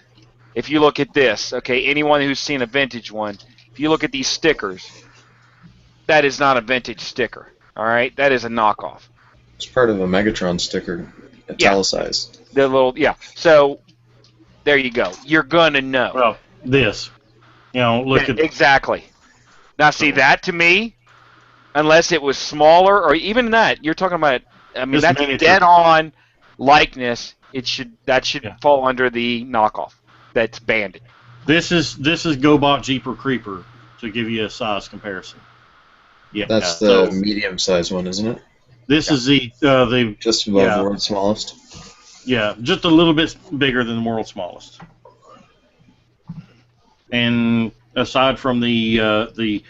if you look at this, okay, anyone who's seen a vintage one, if you look at these stickers, that is not a vintage sticker. All right, that is a knockoff. It's part of a Megatron sticker, italicized. Yeah. The little, yeah. So there you go. You're gonna know. Well, this, look at exactly. Now, see that to me, unless it was smaller or even that, you're talking about. That's a dead-on likeness. That should fall under the knockoff. That's banded. This is GoBot Jeeper Creeper to give you a size comparison. Yeah, that's the medium-sized one, isn't it? This is the just above the world's smallest. Yeah, just a little bit bigger than the world's smallest. And aside from the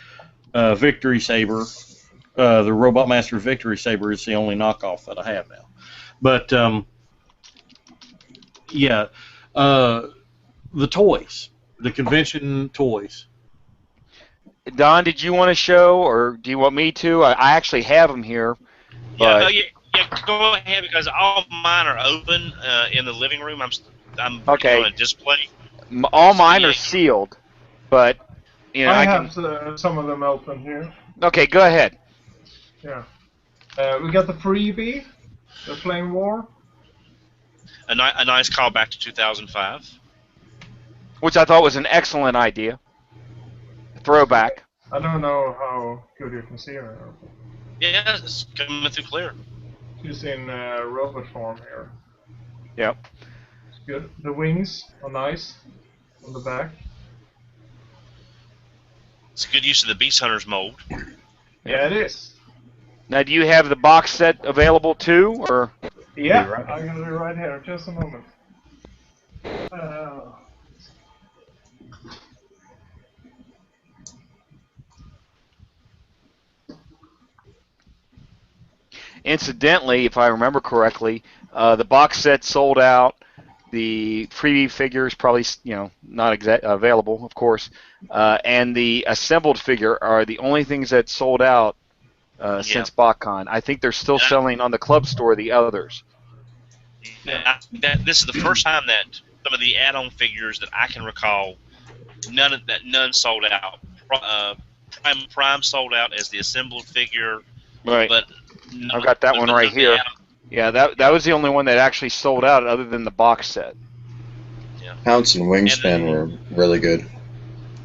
Victory Saber, the Robot Master Victory Saber is the only knockoff that I have now. But the toys, the convention toys. Don, did you want to show, or do you want me to? I actually have them here. Yeah, go ahead, because all mine are open in the living room. I'm okay. On a display. All mine are sealed, but I have some of them open here. Okay, go ahead. Yeah, we got the freebie, the Flame War. A nice callback to 2005. Which I thought was an excellent idea. Throwback. I don't know how good you can see her. Yeah, it's coming through clear. She's in robot form here. Yep. It's good. The wings are nice on the back. It's a good use of the Beast Hunters mold. Yeah, it is. Now, do you have the box set available too, or? Yeah, I'm gonna be right here. Just a moment. Incidentally, if I remember correctly, the box set sold out. The freebie figures probably, not available, of course, and the assembled figure are the only things that sold out since BotCon. I think they're still selling on the club store the others. This is the first time that some of the add-on figures that I can recall, none sold out. Prime sold out as the assembled figure, right? But I've got that one right here. Yeah, that was the only one that actually sold out, other than the box set. Yeah. Pounce and Wingspan were really good.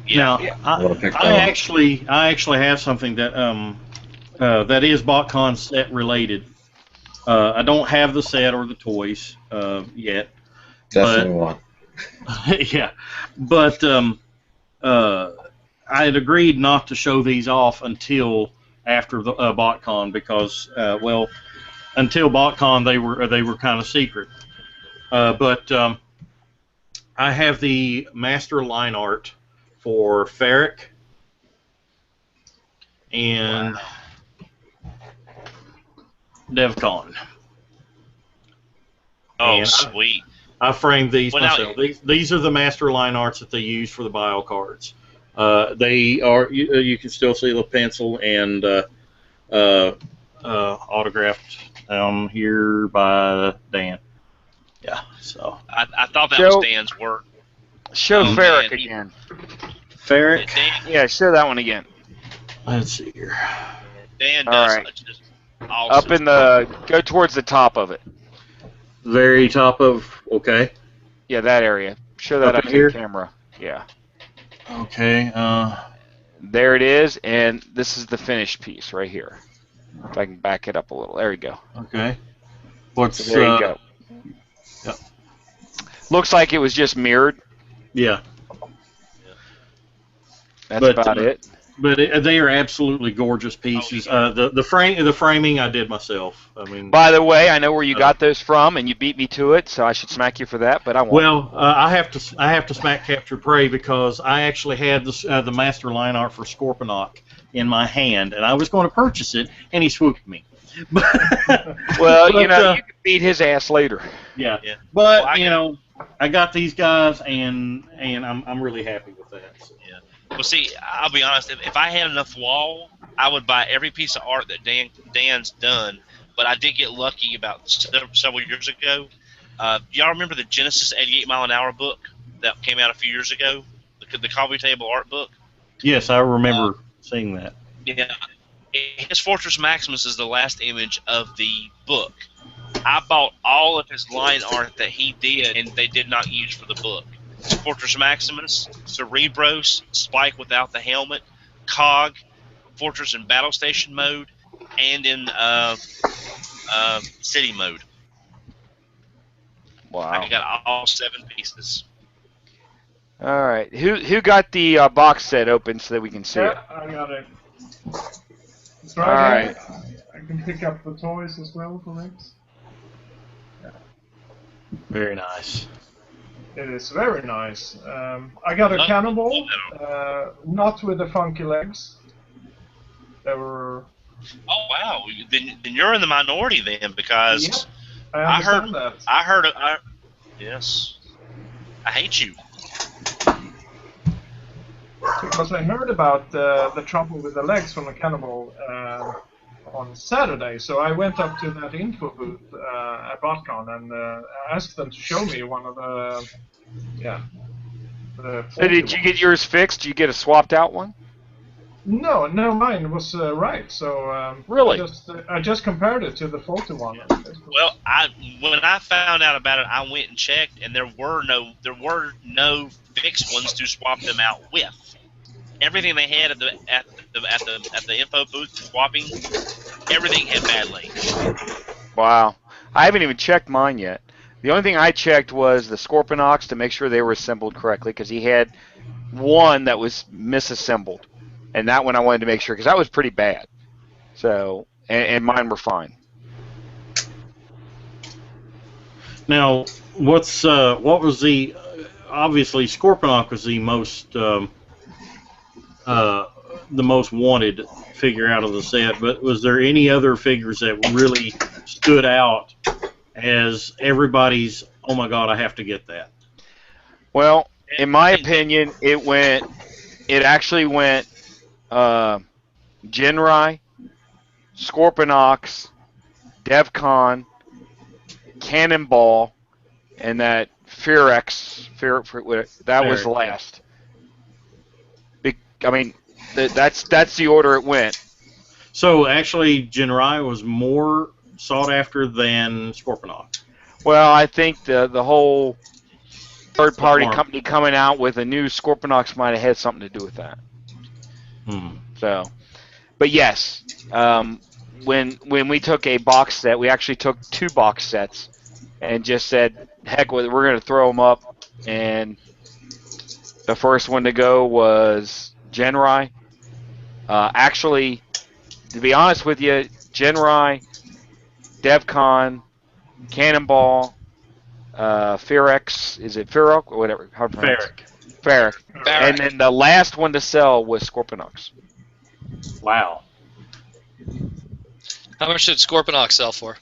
Yeah. Now, I actually have something that that is BotCon set related. I don't have the set or the toys yet. Definitely one. Yeah, but I had agreed not to show these off until after the BotCon because, until BotCon they were kind of secret. But I have the master line art for Ferric and DevCon. Oh, and sweet! I framed these myself. These are the master line arts that they use for the bio cards. They are you can still see the pencil and autographed down here by Dan. Yeah, so I thought that was Dan's work. Show Ferric again. Ferric? Yeah, show that one again. Let's see here. Dan does just awesome. Up in go towards the top of it. Very top of, okay. Yeah, that area. Show that up to the camera. Yeah. Okay. There it is, and this is the finished piece right here. If I can back it up a little. There you go. Okay. So there you go. Yep. Looks like it was just mirrored. Yeah. That's about it. But they are absolutely gorgeous pieces. The framing I did myself. I mean. By the way, I know where you got those from, and you beat me to it, so I should smack you for that. But I won't. Well, I have to smack Capture Prey because I actually had the master line art for Scorponok in my hand, and I was going to purchase it, and he swooped me. Well, you can beat his ass later. Yeah. But I got these guys, and I'm really happy with that. So. Yeah. Well, see, I'll be honest. If I had enough wall, I would buy every piece of art that Dan's done. But I did get lucky about several years ago. Y'all remember the Genesis 88 Mile an Hour book that came out a few years ago? The coffee table art book? Yes, I remember seeing that. Yeah. His Fortress Maximus is the last image of the book. I bought all of his line art that he did, and they did not use for the book. Fortress Maximus, Cerebros, Spike without the helmet, Cog, Fortress in Battle Station mode, and in City mode. Wow! I got all 7 pieces. All right, who got the box set open so that we can see it? I got it. It's all right. I can pick up the toys as well for next. Very nice. It is very nice. I got a cannonball, not with the funky legs. They were. Oh wow! Then you're in the minority then, because I heard that. I heard. Yes. I hate you. Because I heard about the trouble with the legs from the cannonball on Saturday, so I went up to that info booth at BotCon and asked them to show me one of the So did you get yours fixed? Did you get a swapped out one? No, mine was right. So really, I just compared it to the faulty one. Well, when I found out about it, I went and checked, and there were no fixed ones to swap them out with. Everything they had at the info booth swapping, everything had bad legs. Wow, I haven't even checked mine yet. The only thing I checked was the Scorponok to make sure they were assembled correctly, because he had one that was misassembled, and that one I wanted to make sure because that was pretty bad. So, and mine were fine. Now, what was the obviously Scorponok was the most wanted figure out of the set, but was there any other figures that really stood out as everybody's, oh my God, I have to get that? Well, in my opinion, it actually went Jinrai, Scorponok, DevCon, Cannonball, and that Fearex. That was last. I mean, that's the order it went. So actually, Jinrai was more sought after than Scorponok. Well, I think the whole third-party company coming out with a new Scorponok might have had something to do with that. So, but yes, when we took a box set, we actually took 2 box sets and just said, heck with it, we're going to throw them up. And the first one to go was Jinrai. Actually, to be honest with you, Jinrai, DevCon, Cannonball, Fearex, is it Fearox or whatever? Fearex. And then the last one to sell was Scorponok. Wow. How much did Scorponok sell for?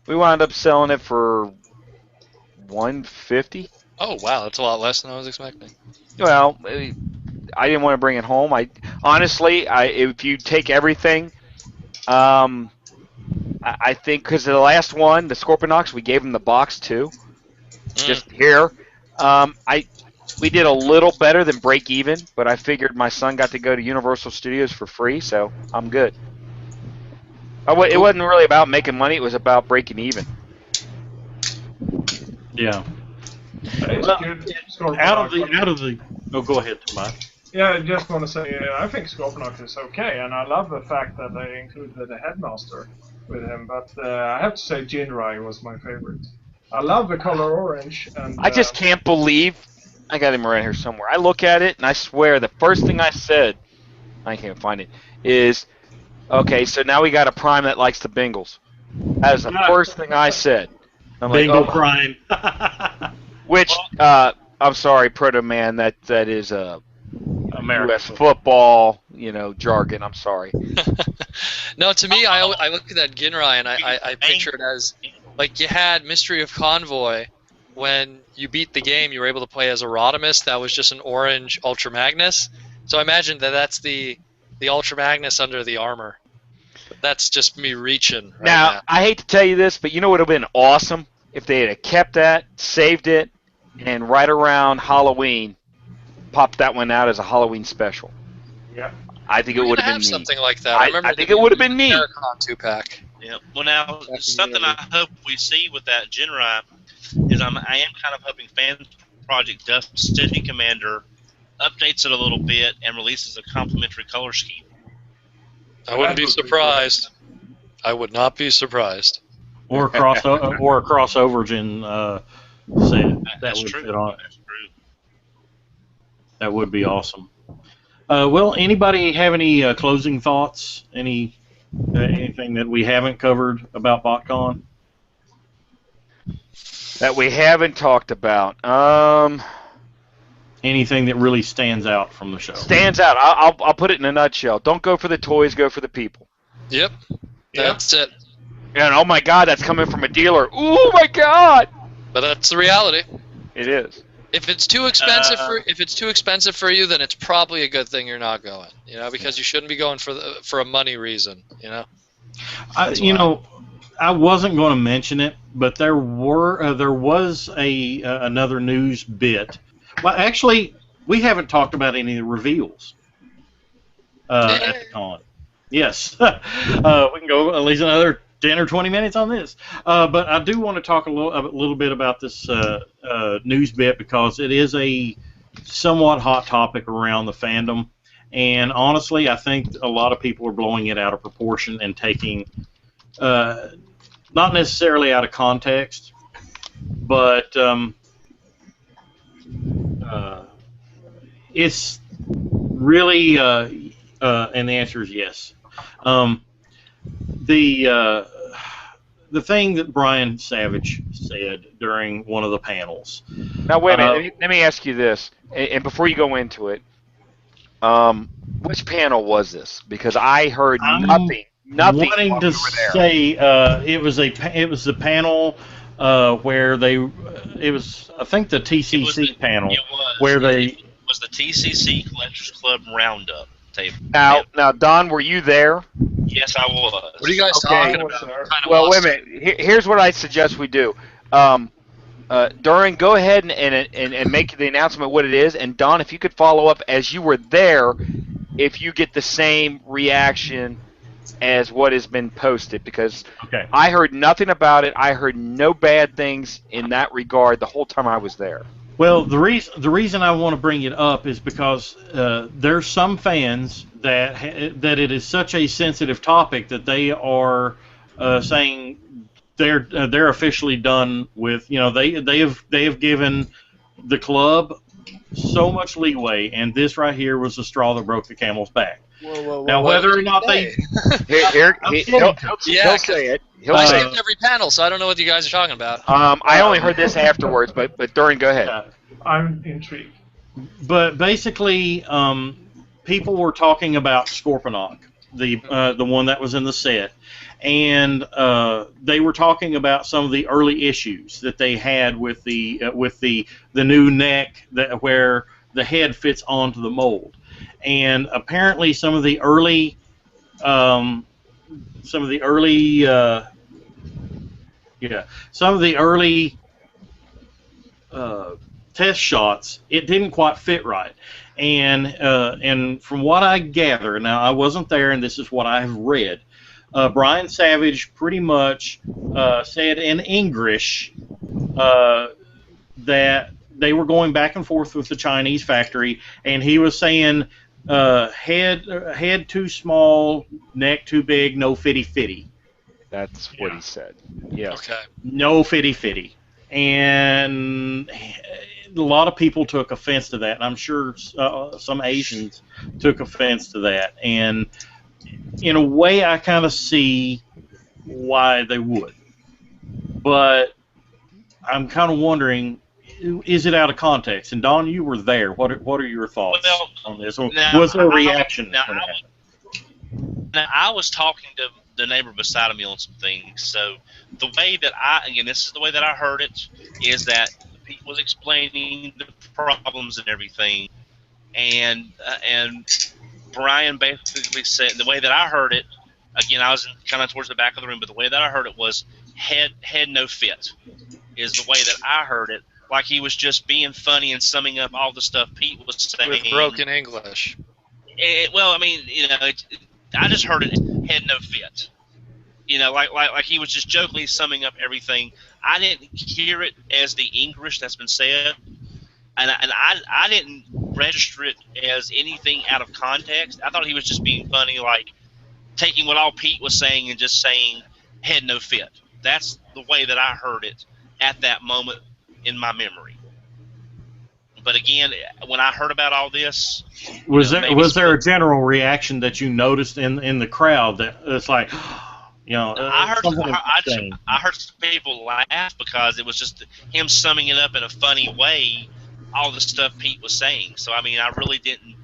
We wound up selling it for $150. Oh wow, that's a lot less than I was expecting. Well, I didn't want to bring it home. Honestly, if you take everything, I think because the last one, the Scorponok, we gave them the box too. Just here, we did a little better than break even, but I figured my son got to go to Universal Studios for free, so I'm good. It wasn't really about making money; it was about breaking even. Yeah. Well, out of the. Oh, go ahead, Tomas. Yeah, I just want to say I think Scorponok is okay, and I love the fact that they included the headmaster with him. But I have to say Jinrai was my favorite. I love the color orange, and I just can't believe I got him around here somewhere. I look at it, and I swear the first thing I said, I can't find it, is, okay, so now we got a Prime that likes the Bengals. That is the first thing I said. I'm Bengal like, Prime. Which, I'm sorry, Proto Man, that is American U.S. football, jargon. I'm sorry. No, to me, I look at that Ginrai and I picture it as, like, you had Mystery of Convoy. When you beat the game, you were able to play as a Rodimus. That was just an orange Ultra Magnus. So I imagine that's the Ultra Magnus under the armor. But that's just me reaching. Right now, I hate to tell you this, but you know what would have been awesome? If they had kept that, saved it, and right around Halloween, popped that one out as a Halloween special. Yeah. I think it would have been neat. Something like that. I think it would have been neat. Paracon 2-pack. Yeah. Well, now something I hope we see with that Jinrai is I am kind of hoping Fan Project City Commander updates it a little bit and releases a complementary color scheme. I wouldn't be surprised. I would not be surprised. Or a crossover gen set that would fit on it. That's true. That would be awesome. Well, anybody have any closing thoughts? Anything that we haven't covered about BotCon? That we haven't talked about. Anything that really stands out from the show? Stands out. I'll put it in a nutshell. Don't go for the toys. Go for the people. Yep. That's it. And oh my God, that's coming from a dealer. Oh my God. But that's the reality. It is. If it's too expensive for you, then it's probably a good thing you're not going. Because you shouldn't be going for a money reason. I wasn't going to mention it, but there was another news bit. Well, actually, we haven't talked about any of the reveals at the con. Yes, we can go at least another 10 or 20 minutes on this. But I do want to talk a little bit about this news bit because it is a somewhat hot topic around the fandom. And honestly, I think a lot of people are blowing it out of proportion and taking, not necessarily out of context, but it's really, and the answer is yes. The thing that Brian Savage said during one of the panels. Now wait a minute. Let me ask you this, and before you go into it, Which panel was this? Because I heard I'm nothing wanting while to we were there. say it was the panel where they it was I think the TCC panel where It was the TCC Collectors Club Roundup table. Now, Don, were you there? Yes, I was. What are you guys Okay. talking about? Kind of Well, wait lost a minute. Here's what I suggest we do. Durin, go ahead and make the announcement what it is. And Don, if you could follow up as you were there, if you get the same reaction as what has been posted, because I heard nothing about it. I heard no bad things in that regard the whole time I was there. Well, the reason I want to bring it up is because there's some fans that it is such a sensitive topic that they are saying they're officially done with. They have given the club so much leeway, and this right here was the straw that broke the camel's back. Whoa, now, whether or not they he'll say it. I skipped every panel, so I don't know what you guys are talking about. I only heard this afterwards, but Durin, go ahead. I'm intrigued. But basically, people were talking about Scorponok, the one that was in the set, and they were talking about some of the early issues that they had with the new neck where the head fits onto the mold, and apparently some of the early test shots, it didn't quite fit right, and from what I gather, now I wasn't there, and this is what I have read. Brian Savage pretty much said in English that they were going back and forth with the Chinese factory, and he was saying head too small, neck too big, no fitty. That's what he said. Yeah. Okay. No fitty. And a lot of people took offense to that, and I'm sure some Asians took offense to that. And in a way, I kind of see why they would. But I'm kind of wondering, is it out of context? And Don, you were there. What are your thoughts on this? Was there a reaction? Now, I was talking to the neighbor beside me on some things. So the way that this is the way that I heard it, is that Pete was explaining the problems and everything, and Brian basically said, the way that I heard it, again, I was kind of towards the back of the room, but the way that I heard it was head no fit, is the way that I heard it. Like he was just being funny and summing up all the stuff Pete was saying. With broken English. I just heard it head no fit. Like he was just jokingly summing up everything. I didn't hear it as the English that's been said, and I didn't register it as anything out of context. I thought he was just being funny, like taking what all Pete was saying and just saying head no fit. That's the way that I heard it at that moment in my memory. But again, when I heard about all this, was there a general reaction that you noticed in the crowd that it's like, I heard some people laugh because it was just him summing it up in a funny way, all the stuff Pete was saying. So I really didn't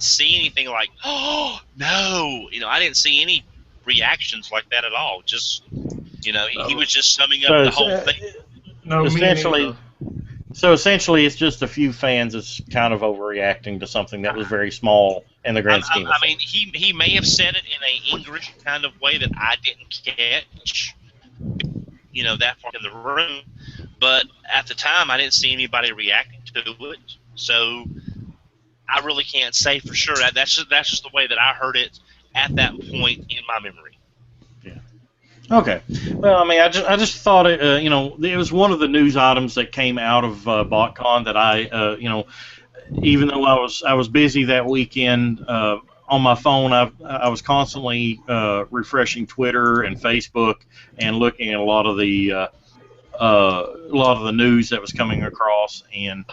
see anything like, oh no, I didn't see any reactions like that at all. Just he was just summing up the whole thing. No, essentially, it's just a few fans that's kind of overreacting to something that was very small in the grand scheme of things. He may have said it in an English kind of way that I didn't catch, that far in the room. But at the time, I didn't see anybody reacting to it, so I really can't say for sure. That's just the way that I heard it at that point in my memory. Okay. Well, I just thought it, it was one of the news items that came out of BotCon that I, even though I was busy that weekend on my phone, I was constantly refreshing Twitter and Facebook and looking at a lot of the news that was coming across. And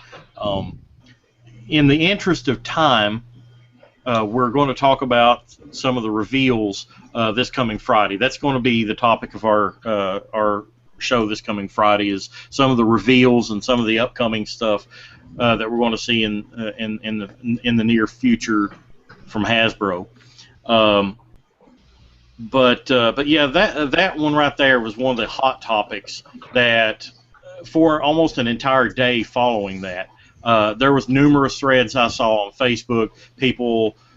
in the interest of time, we're going to talk about some of the reveals this coming Friday. That's going to be the topic of our show this coming Friday, is some of the reveals and some of the upcoming stuff that we're going to see in the near future from Hasbro. But yeah, that one right there was one of the hot topics that for almost an entire day following that. There was numerous threads I saw on Facebook.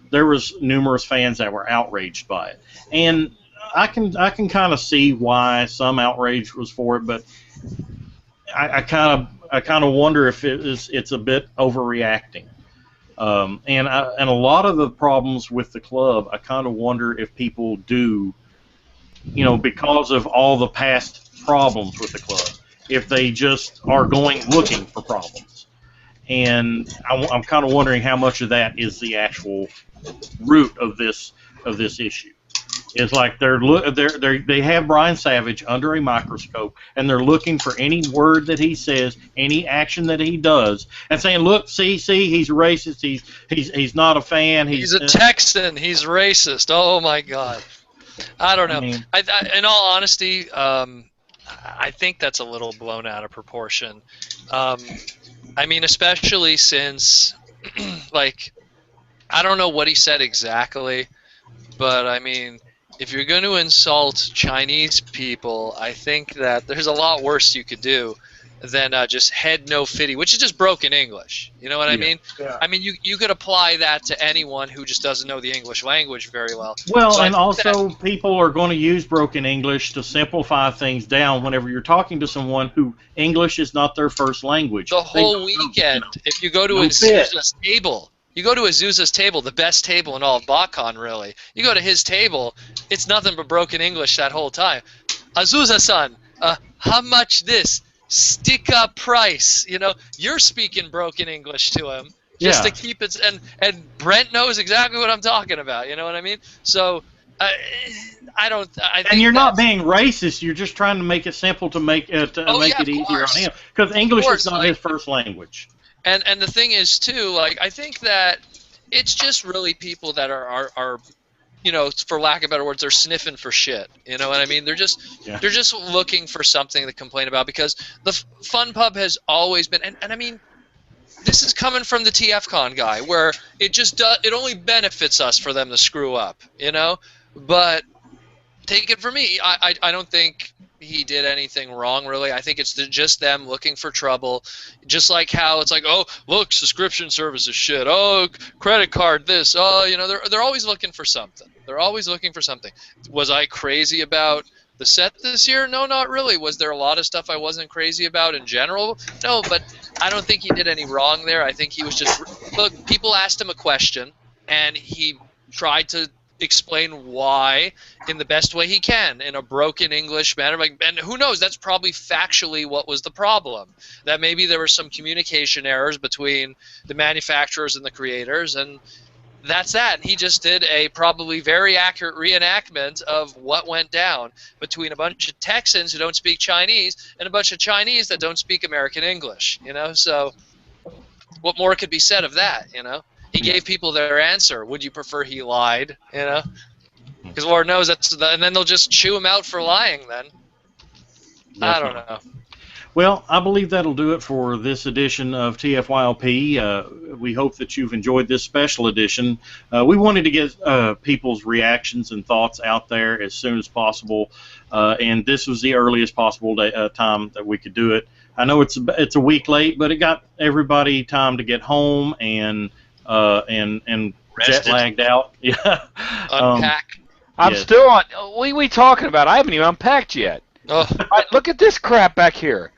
There was numerous fans that were outraged by it, and I can kind of see why some outrage was for it, but I kind of wonder if it's a bit overreacting. And a lot of the problems with the club, I kind of wonder if people do, because of all the past problems with the club, if they just are going looking for problems. And I'm kind of wondering how much of that is the actual root of this issue. It's like they have Brian Savage under a microscope, and they're looking for any word that he says, any action that he does, and saying, "Look, see, he's racist. He's not a fan. He's a Texan. He's racist." Oh my God, I don't know. In all honesty, I think that's a little blown out of proportion. Especially since, I don't know what he said exactly, but if you're going to insult Chinese people, I think that there's a lot worse you could do than just head no fitty, which is just broken English. You know what I mean? Yeah. You could apply that to anyone who just doesn't know the English language very well. Well, so and also people are going to use broken English to simplify things down whenever you're talking to someone who English is not their first language. The whole weekend, if you go to Azusa's table, the best table in all of BotCon, really. You go to his table, it's nothing but broken English that whole time. Azusa-san, how much this? Sticker price. You're speaking broken English to him just to keep it. And Brent knows exactly what I'm talking about. You know what I mean? So I don't. I think and you're not being racist. You're just trying to make it simple to make it easier on him, because English is not his first language. And the thing is too, I think that it's just really people that are for lack of better words, they're sniffing for shit. You know what I mean? They're just looking for something to complain about, because the Fun Pub has always been, and this is coming from the TFCon guy, where it only benefits us for them to screw up, But take it from me, I don't think he did anything wrong, really. I think it's just them looking for trouble, just like how it's like, oh, look, subscription service is shit. Oh, credit card this. Oh, they're always looking for something. They're always looking for something. Was I crazy about the set this year? No, not really. Was there a lot of stuff I wasn't crazy about in general? No, but I don't think he did any wrong there. I think he was just, look, people asked him a question, and he tried to explain why in the best way he can in a broken English manner. And who knows, that's probably factually what was the problem. That maybe there were some communication errors between the manufacturers and the creators, and that's that. And he just did a probably very accurate reenactment of what went down between a bunch of Texans who don't speak Chinese and a bunch of Chinese that don't speak American English, So what more could be said of that, He gave people their answer. Would you prefer he lied? Because Lord knows and then they'll just chew him out for lying. Then I don't know. Well, I believe that'll do it for this edition of TFYLP. We hope that you've enjoyed this special edition. We wanted to get people's reactions and thoughts out there as soon as possible, and this was the earliest possible time that we could do it. I know it's a week late, but it got everybody time to get home and jet lagged out. Yeah. Unpack. I'm still on. What are we talking about? I haven't even unpacked yet. Oh. Look at this crap back here.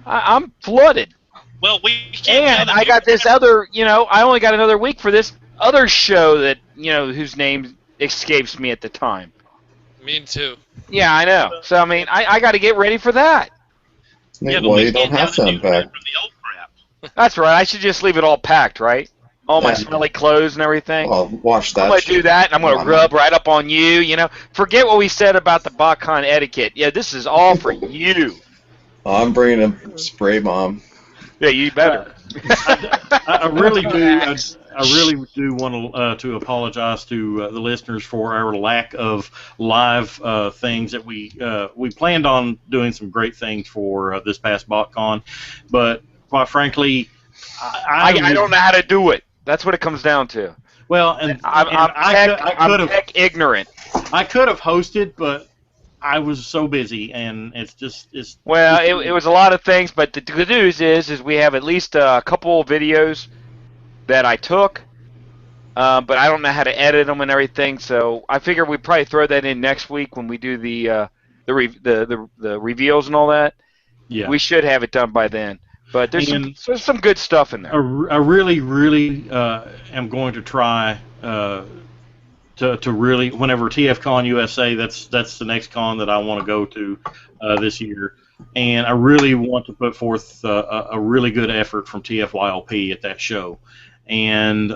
I'm flooded. Well, we can't. And I got this other. I only got another week for this other show that whose name escapes me at the time. Me too. Yeah, I know. So I got to get ready for that. Yeah, well, you don't have to unpack. That's right. I should just leave it all packed, right? All my smelly clothes and everything. Well, watch that. I'm going to do that, and I'm going to rub right up on you, Forget what we said about the BotCon etiquette. Yeah, this is all for you. I'm bringing a spray bomb. Yeah, you better. I really do. I really do want to apologize to the listeners for our lack of live things that we planned on doing some great things for this past BotCon, but quite frankly, I don't know how to do it. That's what it comes down to. Well, and I'm tech ignorant. I could have hosted, but I was so busy, and it's. Well, it was a lot of things, but the good news is we have at least a couple of videos that I took, but I don't know how to edit them and everything. So I figure we'd probably throw that in next week when we do the reveals and all that. Yeah. We should have it done by then. But there's some good stuff in there. I really am going to try to really, whenever TFCon USA, that's the next con that I want to go to this year, and I really want to put forth a really good effort from TFYLP at that show, and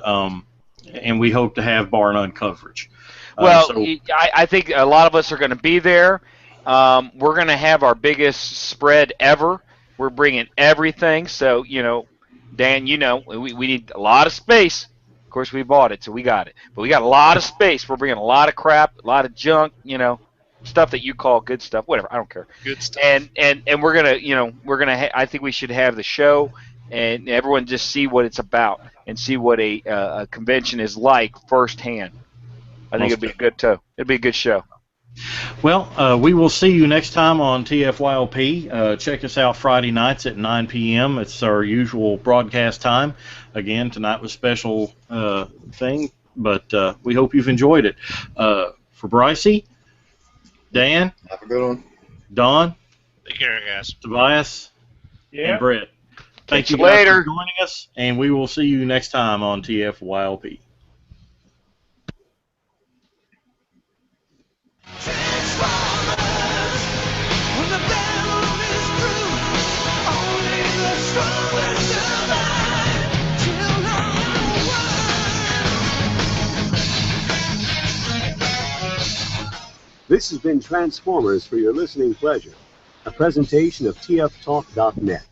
we hope to have bar none coverage. Well, I think a lot of us are going to be there. We're going to have our biggest spread ever. We're bringing everything, so, Dan, we need a lot of space. Of course, we bought it, so we got it. But we got a lot of space. We're bringing a lot of crap, a lot of junk, stuff that you call good stuff, whatever. I don't care. Good stuff. And we're gonna, I think we should have the show, and everyone just see what it's about and see what a convention is like firsthand. I think it'd be a good show. Well, we will see you next time on TFYLP. Check us out Friday nights at 9 p.m. It's our usual broadcast time. Again, tonight was a special thing, but we hope you've enjoyed it. For Brycey, Dan, have a good one. Don, take care, guys. Tobias, and Brett. Thank you guys for joining us, and we will see you next time on TFYLP. This has been Transformers for your listening pleasure, a presentation of tftalk.net.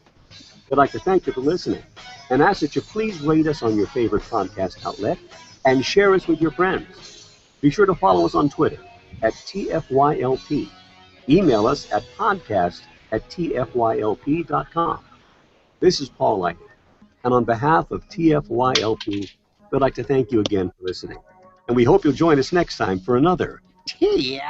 We'd like to thank you for listening and ask that you please rate us on your favorite podcast outlet and share us with your friends. Be sure to follow us on Twitter at TFYLP. Email us at podcast@tfylp.com. This is Paul Eichner, and on behalf of TFYLP, we'd like to thank you again for listening. And we hope you'll join us next time for another TFYLP.